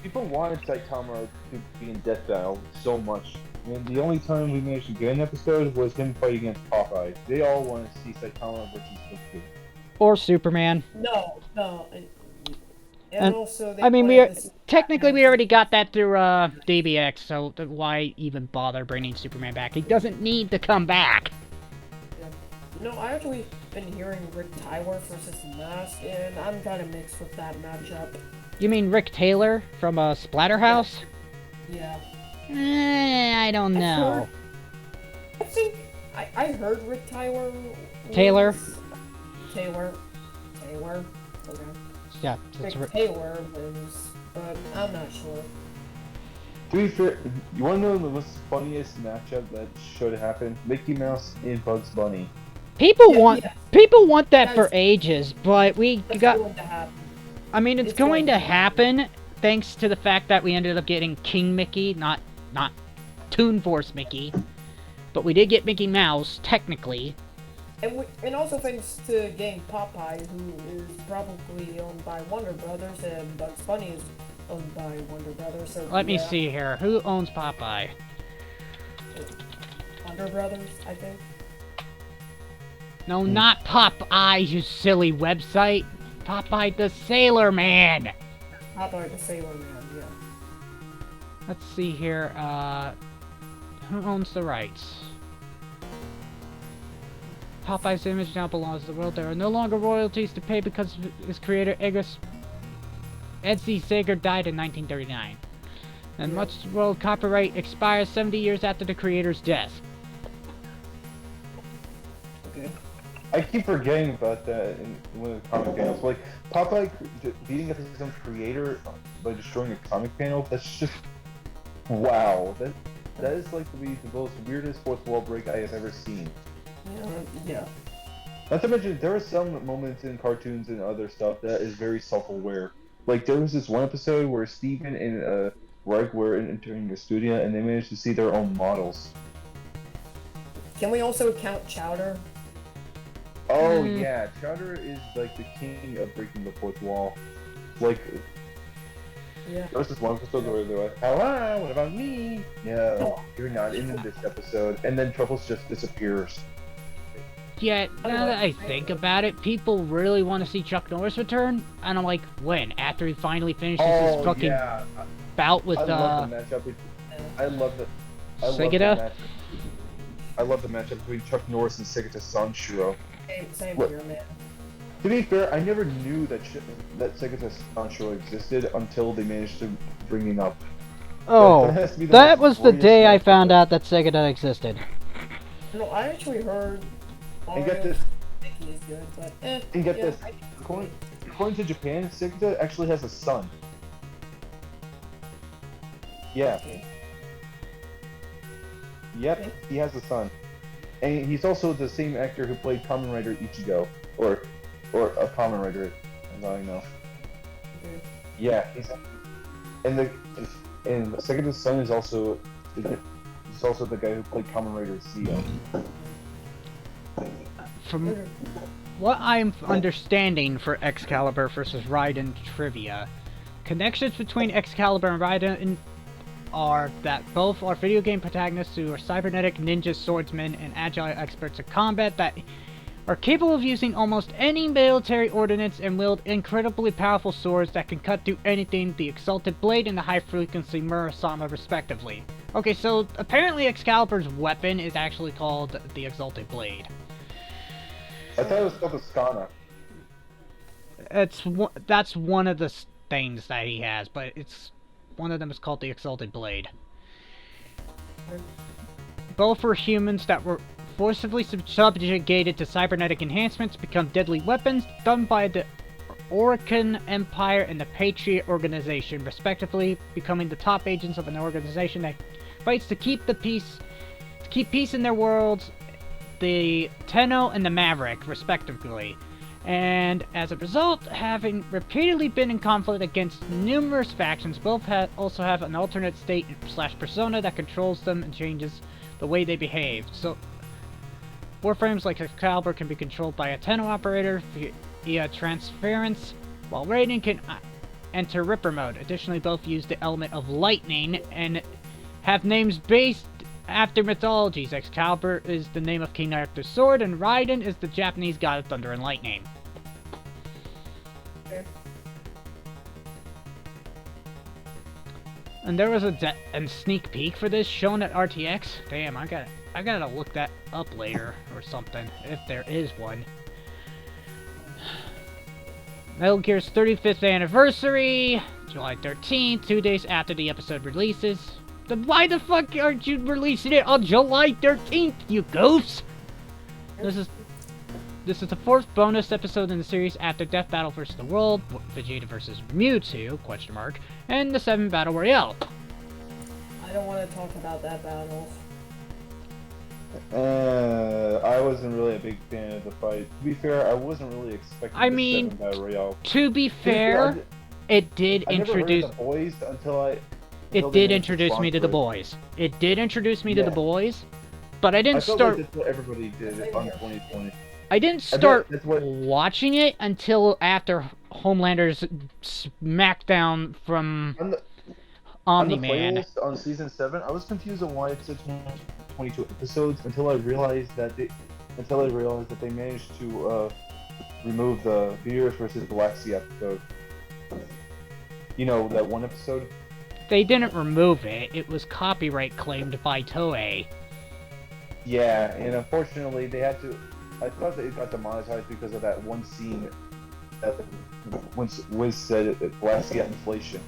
People wanted Saitama to be in Death Battle so much. And the only time we managed to get an episode was him fighting against Popeye. They all want to see Saitama versus Goku. Or Superman? No. And And- also, they I mean, wanted to see technically we Batman. already got that through DBX, so why even bother bringing Superman back? He doesn't need to come back. No, I actually been hearing Rick Tyler versus the Mask, and I'm kind of mixed with that matchup. You mean Rick Taylor from Splatterhouse? Yeah. I don't know. I think I heard Rick Tyler. Taylor? Taylor. Okay. Yeah, that's Rick Taylor wins, but I'm not sure. To be fair, you want to know the most funniest matchup that should happen? Mickey Mouse and Bugs Bunny. people Yeah, want yeah. people want that for Guys, ages, but we That's got. going to happen. I mean, it's going to happen thanks to the fact that we ended up getting King Mickey, not Toon Force Mickey, but we did get Mickey Mouse technically. And also thanks to getting Popeye, who is probably owned by Warner Brothers, and Bugs Bunny is owned by Warner Brothers. So Let me yeah, see here. Who owns Popeye? Warner Brothers, I think. No, not Popeye, you silly website. Popeye the Sailor Man. Popeye the Sailor Man, yeah. Let's see here. Who owns the rights? Popeye's image now belongs to the world. There are no longer royalties to pay because his creator, Ed.C. Sager, died in 1939. And much world copyright expires 70 years after the creator's death. Okay. I keep forgetting about that in one of the comic panels. Like, Popeye beating up his own creator by destroying a comic panel, that's just... Wow. That is like the most weirdest fourth wall break I have ever seen. Yeah. Not to mention, there are some moments in cartoons and other stuff that is very self-aware. Like, there was this one episode where Steven and Greg were entering a studio and they managed to see their own models. Can we also count Chowder? Oh yeah, Chowder is like the king of breaking the fourth wall. Like, Yeah. there was this one episode where they were like, "Hello, what about me?" Yeah, you're not in this episode, and then Truffles just disappears. Yet, now that I think about it, people really want to see Chuck Norris return, and I'm like, when? After he finally finishes his fucking yeah, bout with I love the matchup. I love the Segata? I love the matchup between Chuck Norris and Segata Sanshiro. Same What? here, man. To be fair, I never knew that Segata Sanshiro existed until they managed to bring him up. Oh, That has to be the that most was the glorious day I matchup. found out that Segata existed. No, I actually heard. And get Mario this. Mickey is good, but And get yeah, this. According to Japan, Segata actually has a son. Yeah. Okay. Yep, he has a son. And he's also the same actor who played Kamen Rider Ichigo. Or a Kamen Rider, as I know. Okay. Yeah, and Segata's son is also the guy who played Kamen Rider Zio. From what I'm understanding for Excalibur versus Raiden trivia, connections between Excalibur and Raiden are that both are video game protagonists who are cybernetic ninja swordsmen and agile experts of combat that are capable of using almost any military ordnance and wield incredibly powerful swords that can cut through anything, the Exalted Blade and the high-frequency Murasama respectively. Okay, so apparently Excalibur's weapon is actually called the Exalted Blade. I thought it was called the Skana. That's one of the things that he has, but it's One of them is called the Exalted Blade. Both were humans that were forcibly subjugated to cybernetic enhancements, become deadly weapons done by the Orican Empire and the Patriot Organization, respectively, becoming the top agents of an organization that fights to keep peace in their worlds, the Tenno and the Maverick, respectively. And as a result, having repeatedly been in conflict against numerous factions, both also have an alternate state / persona that controls them and changes the way they behave. So, Warframes like Excalibur can be controlled by a Tenno operator via transference, while Raiden can enter Ripper mode. Additionally, both use the element of lightning and have names based after mythologies. Excalibur is the name of King Arthur's sword, and Raiden is the Japanese god of thunder and lightning. And there was a sneak peek for this shown at RTX. Damn, I gotta look that up later or something, if there is one. Metal Gear's 35th anniversary, July 13th, 2 days after the episode releases. Why the fuck aren't you releasing it on July 13th, you goofs? This is the 4th bonus episode in the series after Death Battle vs. the World, Vegeta vs. Mewtwo, ? And the 7th Battle Royale. I don't want to talk about that battle. I wasn't really a big fan of the fight. To be fair, I wasn't really expecting the 7th Battle Royale. To be fair, it did introduce... I never heard of the boys until It did introduce me to the boys. It did introduce me to the boys, but I didn't start... Like that's what everybody did on 2020. I didn't start watching it until after Homelander's smackdown from Omni-Man. On season 7, I was confused on why it said 22 episodes until I realized that they managed to remove the Beerus vs. Galaxy episode. You know, that one episode? They didn't remove it. It was copyright claimed by Toei. Yeah, and unfortunately they had to... I thought that it got demonetized because of that one scene that Wiz said it Galaxy inflation.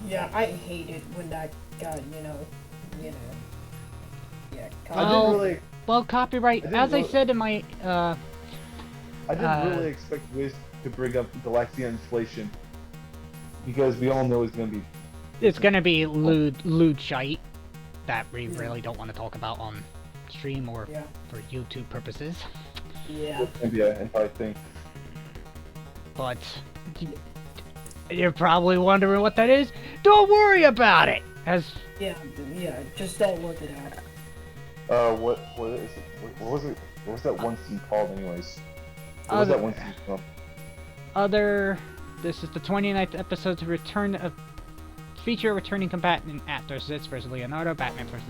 Yeah, I hated when that got, yeah. Well, copyright, as I said in my, I didn't really expect Wiz to bring up Galaxy inflation. Because we all know it's gonna be... It's gonna be lewd shite that we really don't want to talk about on stream or for YouTube purposes. Yeah. It's gonna be an entire thing. But you're probably wondering what that is. Don't worry about it. Yeah, just don't look it up. What is it? What was it? What was that one scene called, anyways? What was that one scene called? This is the 29th episode to feature a returning combatant after Zitz vs. Leonardo, Batman vs.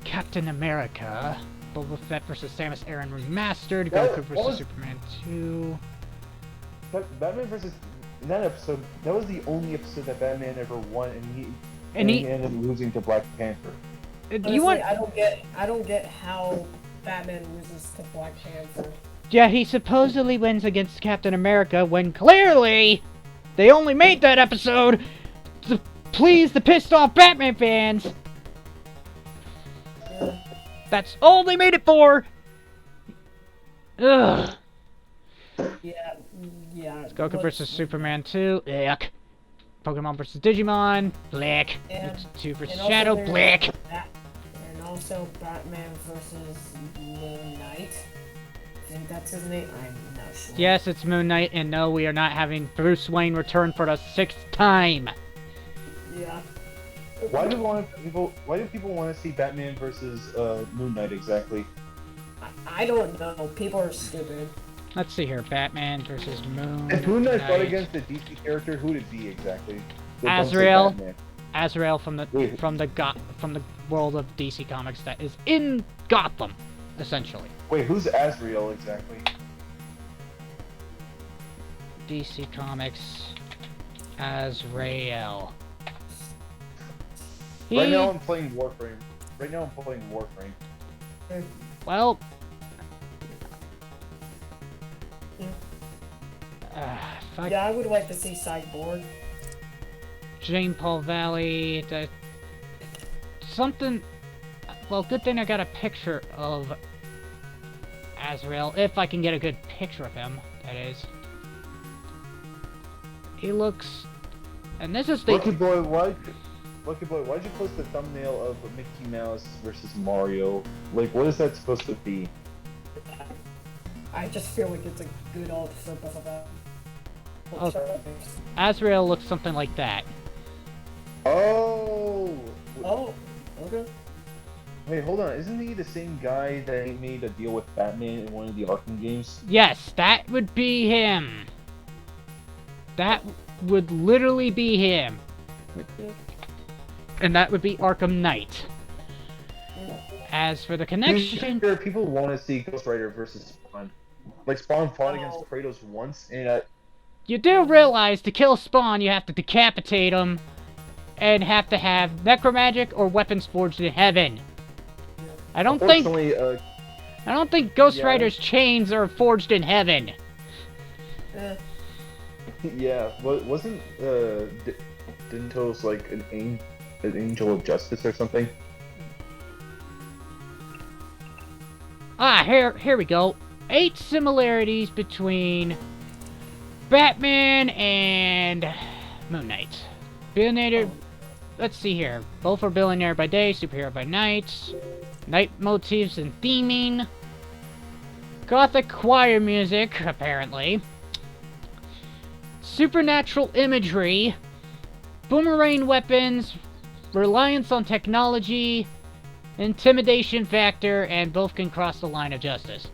Captain America, Boba Fett vs. Samus Aran Remastered, Goku vs. Superman 2. Batman vs. In that episode, that was the only episode that Batman ever won, and he ended up losing to Black Panther. Honestly, I don't get how Batman loses to Black Panther. Yeah, he supposedly wins against Captain America when clearly they only made that episode to please the pissed off Batman fans. That's all they made it for. Ugh. Yeah. Goku vs. Superman 2. Yuck. Pokemon vs. Digimon. Black. 2 vs. Shadow. Black. And also Batman vs. Moon Knight. I think that's his name. I'm not sure. Yes, it's Moon Knight, and no, we are not having Bruce Wayne return for the 6th time. Yeah. Why do people want to see Batman versus Moon Knight exactly? I don't know. People are stupid. Let's see here. Batman versus Moon If Moon Knight fought against a DC character, who would it be exactly? Azrael. Azrael from the world of DC Comics that is in Gotham, essentially. Wait, who's Azrael exactly? DC Comics, Azrael. Right now I'm playing Warframe. Well, Yeah, I would like to see Cyborg. Jane Paul Valley, something. Well, good thing I got a picture of Azrael, if I can get a good picture of him, that is. He looks... And this is the... Lucky boy, why'd you post the thumbnail of Mickey Mouse versus Mario? Like, what is that supposed to be? I just feel like it's a good old flip of that. Oh, Azrael looks something like that. Oh! Oh, okay. Wait, hold on. Isn't he the same guy that he made a deal with Batman in one of the Arkham games? Yes, that would be him. That would literally be him. And that would be Arkham Knight. As for the connection... Sure, people want to see Ghost Rider versus Spawn. Like, Spawn fought against Kratos once, and You do realize to kill Spawn, you have to decapitate him, and have to have necromagic or weapons forged in heaven. I don't think Ghost Rider's chains are forged in heaven. Yeah, wasn't Dintos like an angel of justice or something? Ah, here we go. 8 similarities between Batman and Moon Knight. Billionaire. Let's see here. Both are billionaire by day, superhero by night. Night motifs and theming. Gothic choir music, apparently. Supernatural imagery. Boomerang weapons. Reliance on technology. Intimidation factor, and both can cross the line of justice.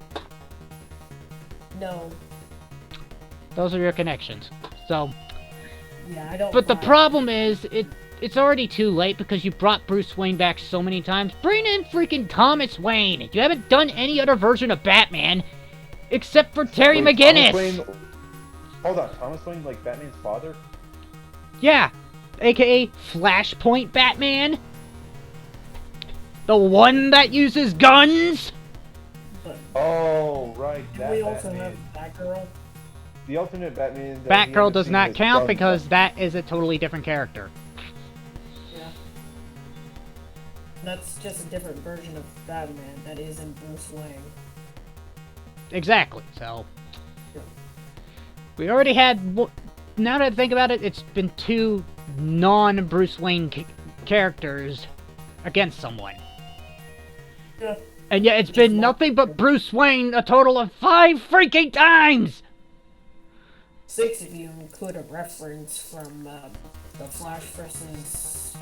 No. Those are your connections. So. Yeah, I don't. But the problem is, it's already too late because you brought Bruce Wayne back so many times. Bring in freaking Thomas Wayne! You haven't done any other version of Batman except for Terry McGinnis! Hold on, Thomas Wayne, like Batman's father? Yeah, aka Flashpoint Batman? The one that uses guns? Oh, right, that we also have Batgirl. The alternate Batman... Batgirl does not count because that is a totally different character. Yeah. That's just a different version of Batman that isn't Bruce Wayne. Exactly, so... We already had... Now that I think about it, it's been 2 non-Bruce Wayne characters against someone. Yeah. And yet it's been nothing but Bruce Wayne a total of 5 freaking times! 6 if you include a reference from the Flash versus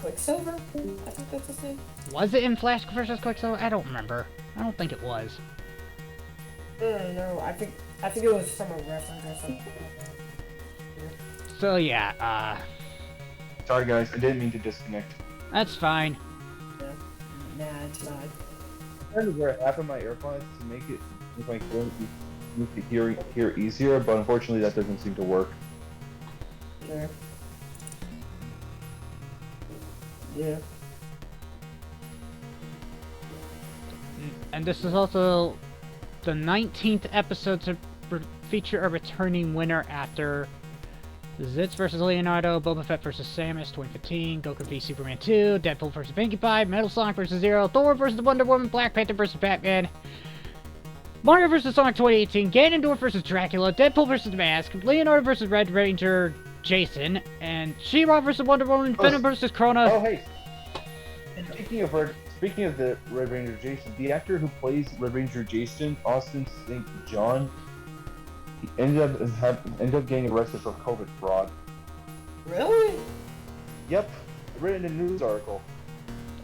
Quicksilver? I think that's his name. Was it in Flash versus Quicksilver? I don't remember. I don't think it was. No, I think it was from a reference or something. So yeah, Sorry guys, I didn't mean to disconnect. that's fine. Yeah. Nah, it's not. I'm trying to wear half of my AirPods to make my phone to hear easier, but unfortunately that doesn't seem to work. Sure. Yeah. And this is also the 19th episode to feature a returning winner after Zitz vs. Leonardo, Boba Fett vs. Samus 2015, Goku v Superman 2, Deadpool vs. Pinkie Pie, Metal Sonic vs. Zero, Thor vs. Wonder Woman, Black Panther vs. Batman, Mario vs. Sonic 2018, Ganondorf vs. Dracula, Deadpool vs. Mask, Leonardo vs. Red Ranger Jason, and She-Ra vs. Wonder Woman, Venom vs. Krona. Oh hey, speaking of the Red Ranger Jason, the actor who plays Red Ranger Jason, Austin St. John, he ended up getting arrested for COVID fraud. Really? Yep, I read it in a news article.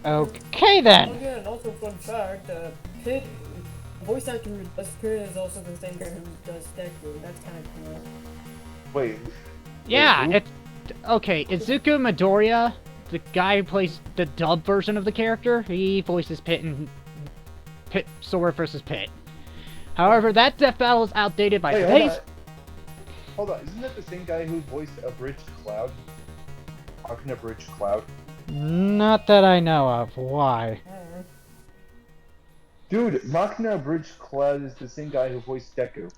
Okay then. Oh yeah, and also fun fact, Pitt, voice actor who does Pitt is also the same guy who does Deku. That's kind of cool. Wait. Yeah, wait, it's okay. Izuku Midoriya, the guy who plays the dub version of the character, he voices Pit in Pit Sora vs. Pit. However, that death battle is outdated by today's. Hold on, isn't that the same guy who voiced Abridged Cloud? How can Abridged Cloud? Not that I know of. Why? Dude, Machina Abridged Cloud is the same guy who voiced Deku.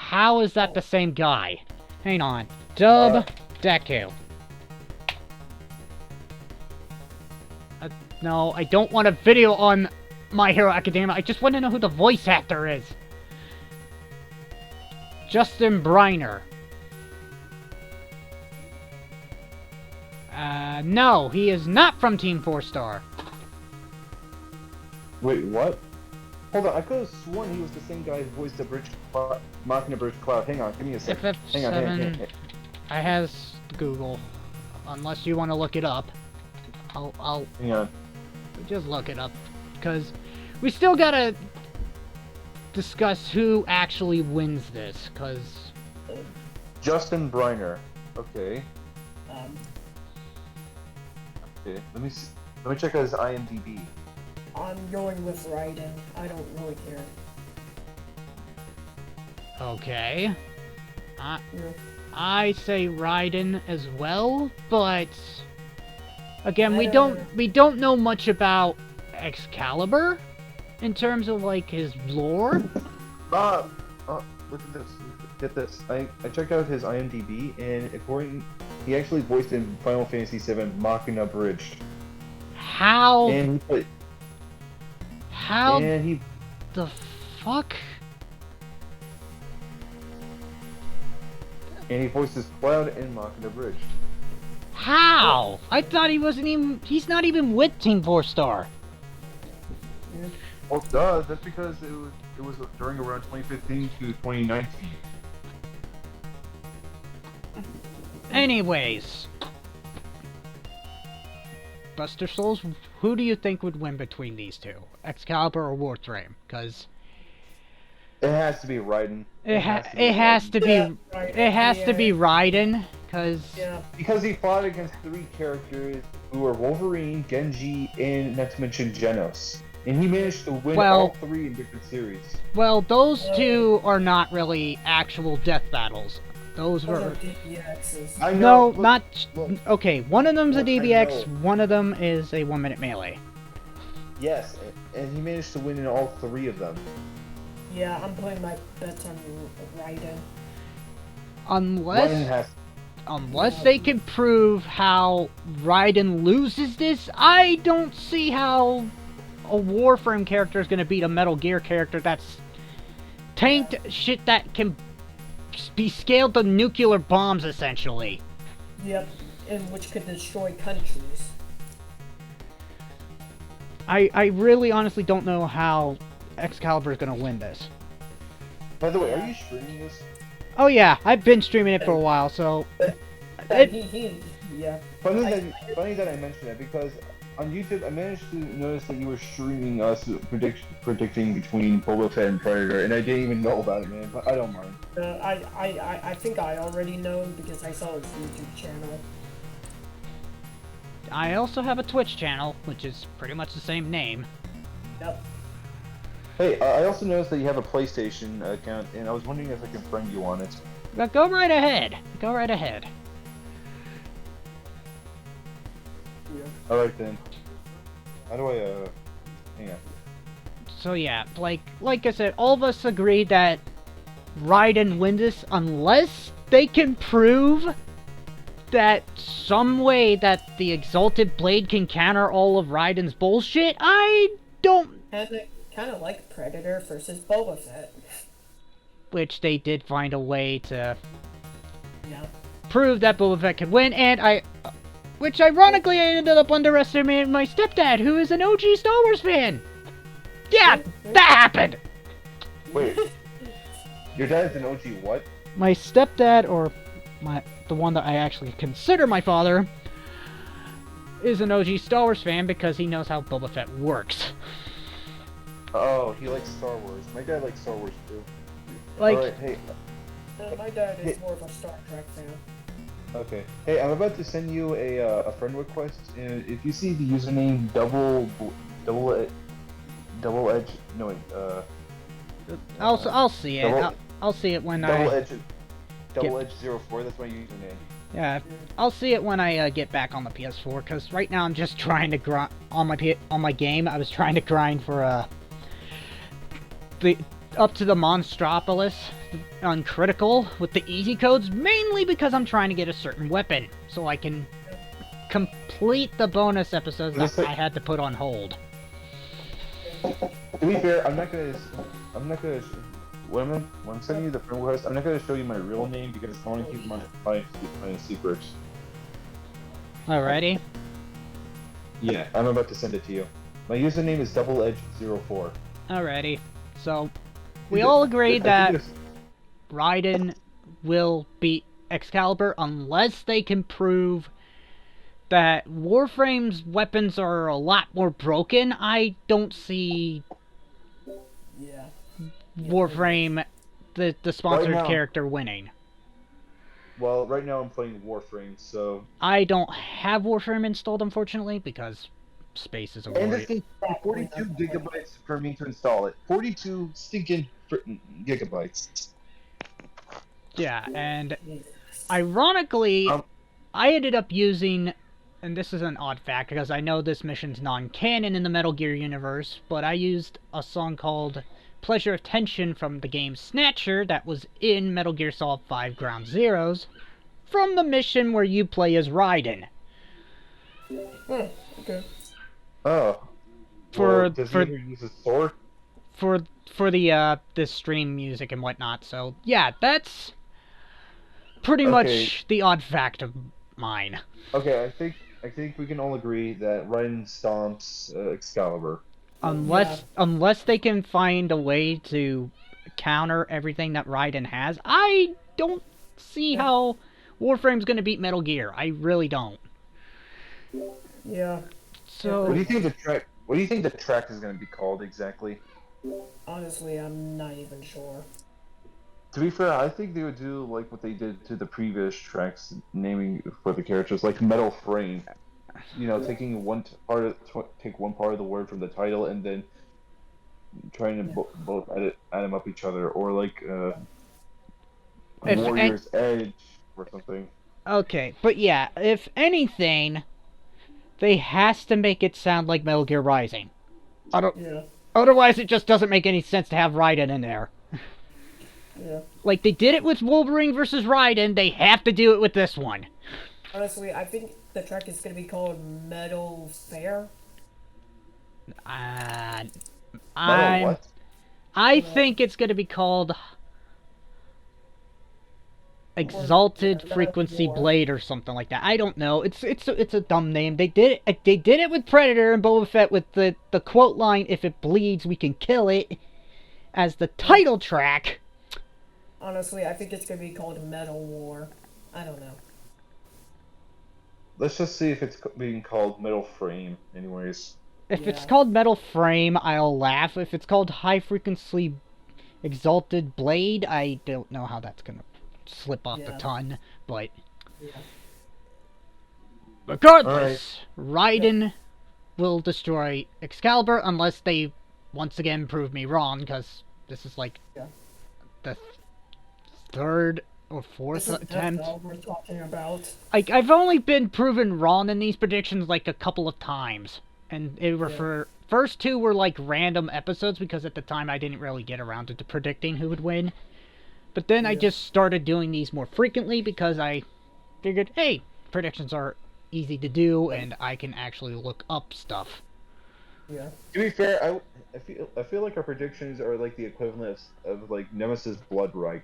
How is that the same guy? Hang on. Dub Deku. No, I don't want a video on My Hero Academia. I just want to know who the voice actor is. Justin Briner. No, he is not from Team 4 Star. Wait, what? Hold on, I could have sworn he was the same guy who voiced the Bridge Cloud, Mocking the Bridge Cloud. Hang on, give me a second. Hang on, hang on. I has Google. Unless you want to look it up. I'll Hang on. just look it up. Because we still gotta discuss who actually wins this. Because... Justin Briner. Okay. Um, Okay, let me check out his IMDb. I'm going with Raiden. I don't really care. Okay. Yeah. I say Raiden as well, but again, we don't know much about Excalibur in terms of like his lore. Look at this. Get this. I checked out his IMDb, and according, he actually voiced in Final Fantasy VII Machina Abridged. How? And he played. How And he. the fuck? And he voices Cloud in Machina Abridged. How? I thought he wasn't even. He's not even with Team 4 Star. Yeah. Oh, duh. That's because it was during around 2015 to 2019. Anyways, Buster Souls, who do you think would win between these two, Excalibur or Warframe? Because It has to be Raiden. it has to be Raiden. Because Yeah. Because he fought against 3 characters who were Wolverine, Genji, and not to mention Genos. And he managed to win all 3 in different series. well, those two are not really actual death battles. Those Those are were DPXs. I no, know. Look, not look. okay. One of them's a Look, I DBX. know. One of them is a 1-minute melee. Yes, and he managed to win in all 3 of them. Yeah, I'm putting my bets on Raiden. Unless Raiden has. Unless they can prove how Raiden loses this, I don't see how a Warframe character is going to beat a Metal Gear character that's tanked shit that can be scaled to nuclear bombs, essentially. Yep, and which could destroy countries. I really honestly don't know how Excalibur is going to win this. By the way, are you streaming this? Oh yeah, I've been streaming it for a while, so... Yeah. Funny that I mentioned that, because on YouTube I managed to notice that you were streaming us predicting between Boba Fett and Predator, and I didn't even know about it, man. But I don't mind. I think I already know because I saw his YouTube channel. I also have a Twitch channel, which is pretty much the same name. Yep. Hey, I also noticed that you have a PlayStation account, and I was wondering if I can friend you on it. But go right ahead. Go right ahead. Yeah. Alright then. How do I, hang on. So yeah, like I said, all of us agree that Raiden wins this unless they can prove that some way that the Exalted Blade can counter all of Raiden's bullshit. I don't... Kind of like Predator versus Boba Fett. Which they did find a way to Yeah. prove that Boba Fett could win, and which ironically I ended up underestimating my stepdad, who is an OG Star Wars fan. Yeah, that happened! Wait. Your dad's an OG what? My stepdad, or the one that I actually consider my father, is an OG Star Wars fan because he knows how Boba Fett works. Oh, he likes Star Wars. My dad likes Star Wars too. Like, Alright, hey. My dad is more of a Star Trek fan. Okay. Hey, I'm about to send you a friend request, and if you see the username double edge, no wait, I'll see it. double- I'll see it when double I... edge 04. That's my username. Yeah, I'll see it when I get back on the PS4, because right now I'm just trying to grind on my game. I was trying to grind for up to the Monstropolis on critical with the easy codes, mainly because I'm trying to get a certain weapon, so I can complete the bonus episodes that I had to put on hold. To be fair, I'm not gonna. When I'm sending you the friend request, I'm not gonna show you my real name because I want to keep my secrets. Alrighty. Yeah, I'm about to send it to you. My username is DoubleEdge04. Alrighty. So, we all agree that Raiden will beat Excalibur unless they can prove that Warframe's weapons are a lot more broken. I don't see Warframe, the sponsored character, winning. Well, right now I'm playing Warframe, so... I don't have Warframe installed, unfortunately, because space is a worry. And this thing takes 42 gigabytes for me to install it. 42 stinking gigabytes. Yeah, and ironically, I ended up using, and this is an odd fact because I know this mission's non-canon in the Metal Gear universe, but I used a song called Pleasure of Tension from the game Snatcher that was in Metal Gear Solid 5 Ground Zeroes from the mission where you play as Raiden. Okay. Oh. Does he ever use his sword? For the stream music and whatnot, so yeah, that's pretty much the odd fact of mine. Okay, I think we can all agree that RAIDEN Stomps Excalibur. Unless they can find a way to counter everything that Raiden has, I don't see how Warframe's gonna beat Metal Gear. I really don't. Yeah. So What do you think the track is gonna be called exactly? Honestly, I'm not even sure. To be fair, I think they would do like what they did to the previous tracks, naming for the characters, like Metal Frame. You know, taking one part of the word from the title and then trying to both add them up each other, or like Warrior's Edge or something. Okay, but yeah, if anything, they has to make it sound like Metal Gear Rising. Otherwise, it just doesn't make any sense to have Raiden in there. Yeah. Like they did it with Wolverine versus Raiden, they have to do it with this one. Honestly, I think the track is gonna be called Metal Fair. I think it's gonna be called Exalted Frequency Blade or something like that. I don't know. It's a dumb name. They did it with Predator and Boba Fett with the quote line, "If it bleeds, we can kill it," as the title track. Honestly, I think it's gonna be called Metal War. I don't know. Let's just see if it's being called Metal Frame, anyways. If it's called Metal Frame, I'll laugh. If it's called High Frequency Exalted Blade, I don't know how that's gonna slip off the tongue, but regardless, Raiden will destroy Excalibur unless they once again prove me wrong, because this is like the third or fourth attempt. We're talking about. I've only been proven wrong in these predictions like a couple of times, and they were first two were like random episodes because at the time I didn't really get around to predicting who would win. But then I just started doing these more frequently because I figured, hey, predictions are easy to do and I can actually look up stuff. Yeah. To be fair, I feel like our predictions are like the equivalent of like Nemesis Bloodreich,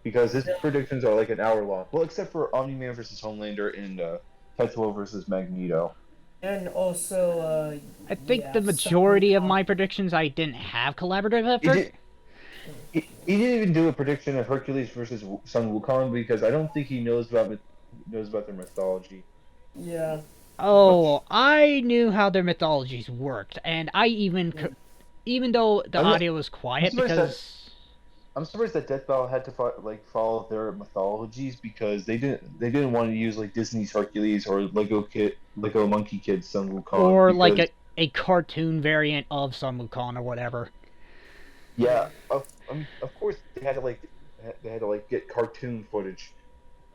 because his predictions are like an hour long. Well, except for Omni-Man versus Homelander and Hedgewolf versus Magneto. And also, I think the majority of my predictions I didn't have collaborative effort. He didn't even do a prediction of Hercules versus Sun Wukong because I don't think he knows about their mythology. Yeah. Oh, I knew how their mythologies worked, and I even though the audio was quiet because I'm surprised that Death Battle had to follow their mythologies because they didn't want to use like Disney's Hercules or Lego Monkey Kid Sun Wukong or like a cartoon variant of Sun Wukong or whatever. Yeah, of course they had to get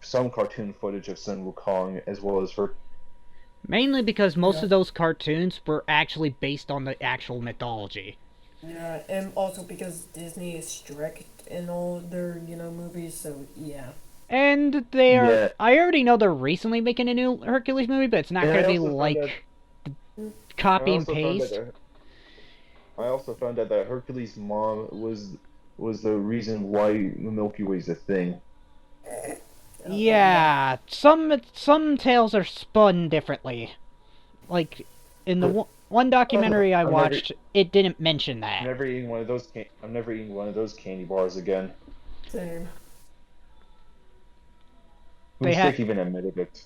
some cartoon footage of Sun Wukong as well as her. Mainly because most of those cartoons were actually based on the actual mythology. Yeah, and also because Disney is strict in all their, movies, so yeah. And they are. Yeah, I already know they're recently making a new Hercules movie, but it's not and going to be like I copy and also found out paste. that I also found out that Hercules' mom was the reason why the Milky Way is a thing. Okay, yeah. Yeah, some tales are spun differently. Like in the one documentary I I'm never watched, it didn't mention that. never eating one of those. I'm never eating one of those candy bars again. Same. They had, Mistake even admitted it.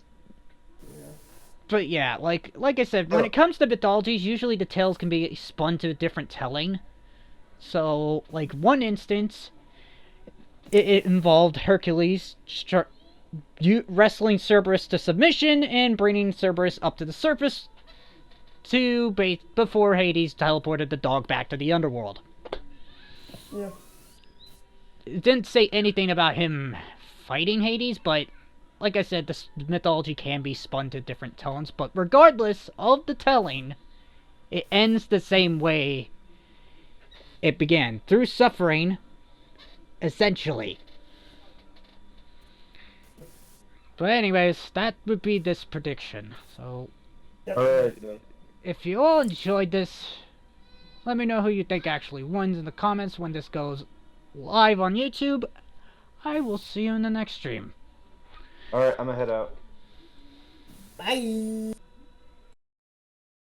Yeah. but yeah, like I said, when Oh, it comes to mythologies, usually the tales can be spun to a different telling. So, like one instance, it involved Hercules wrestling Cerberus to submission and bringing Cerberus up to the surface before Hades teleported the dog back to the underworld. Yeah. It didn't say anything about him fighting Hades, but like I said, the mythology can be spun to different tones. But regardless of the telling, it ends the same way it began, through suffering, essentially. But anyways, that would be this prediction. So, Yep. alright then. if you all enjoyed this, let me know who you think actually wins in the comments when this goes live on YouTube. I will see you in the next stream. Alright, I'm gonna head out. Bye.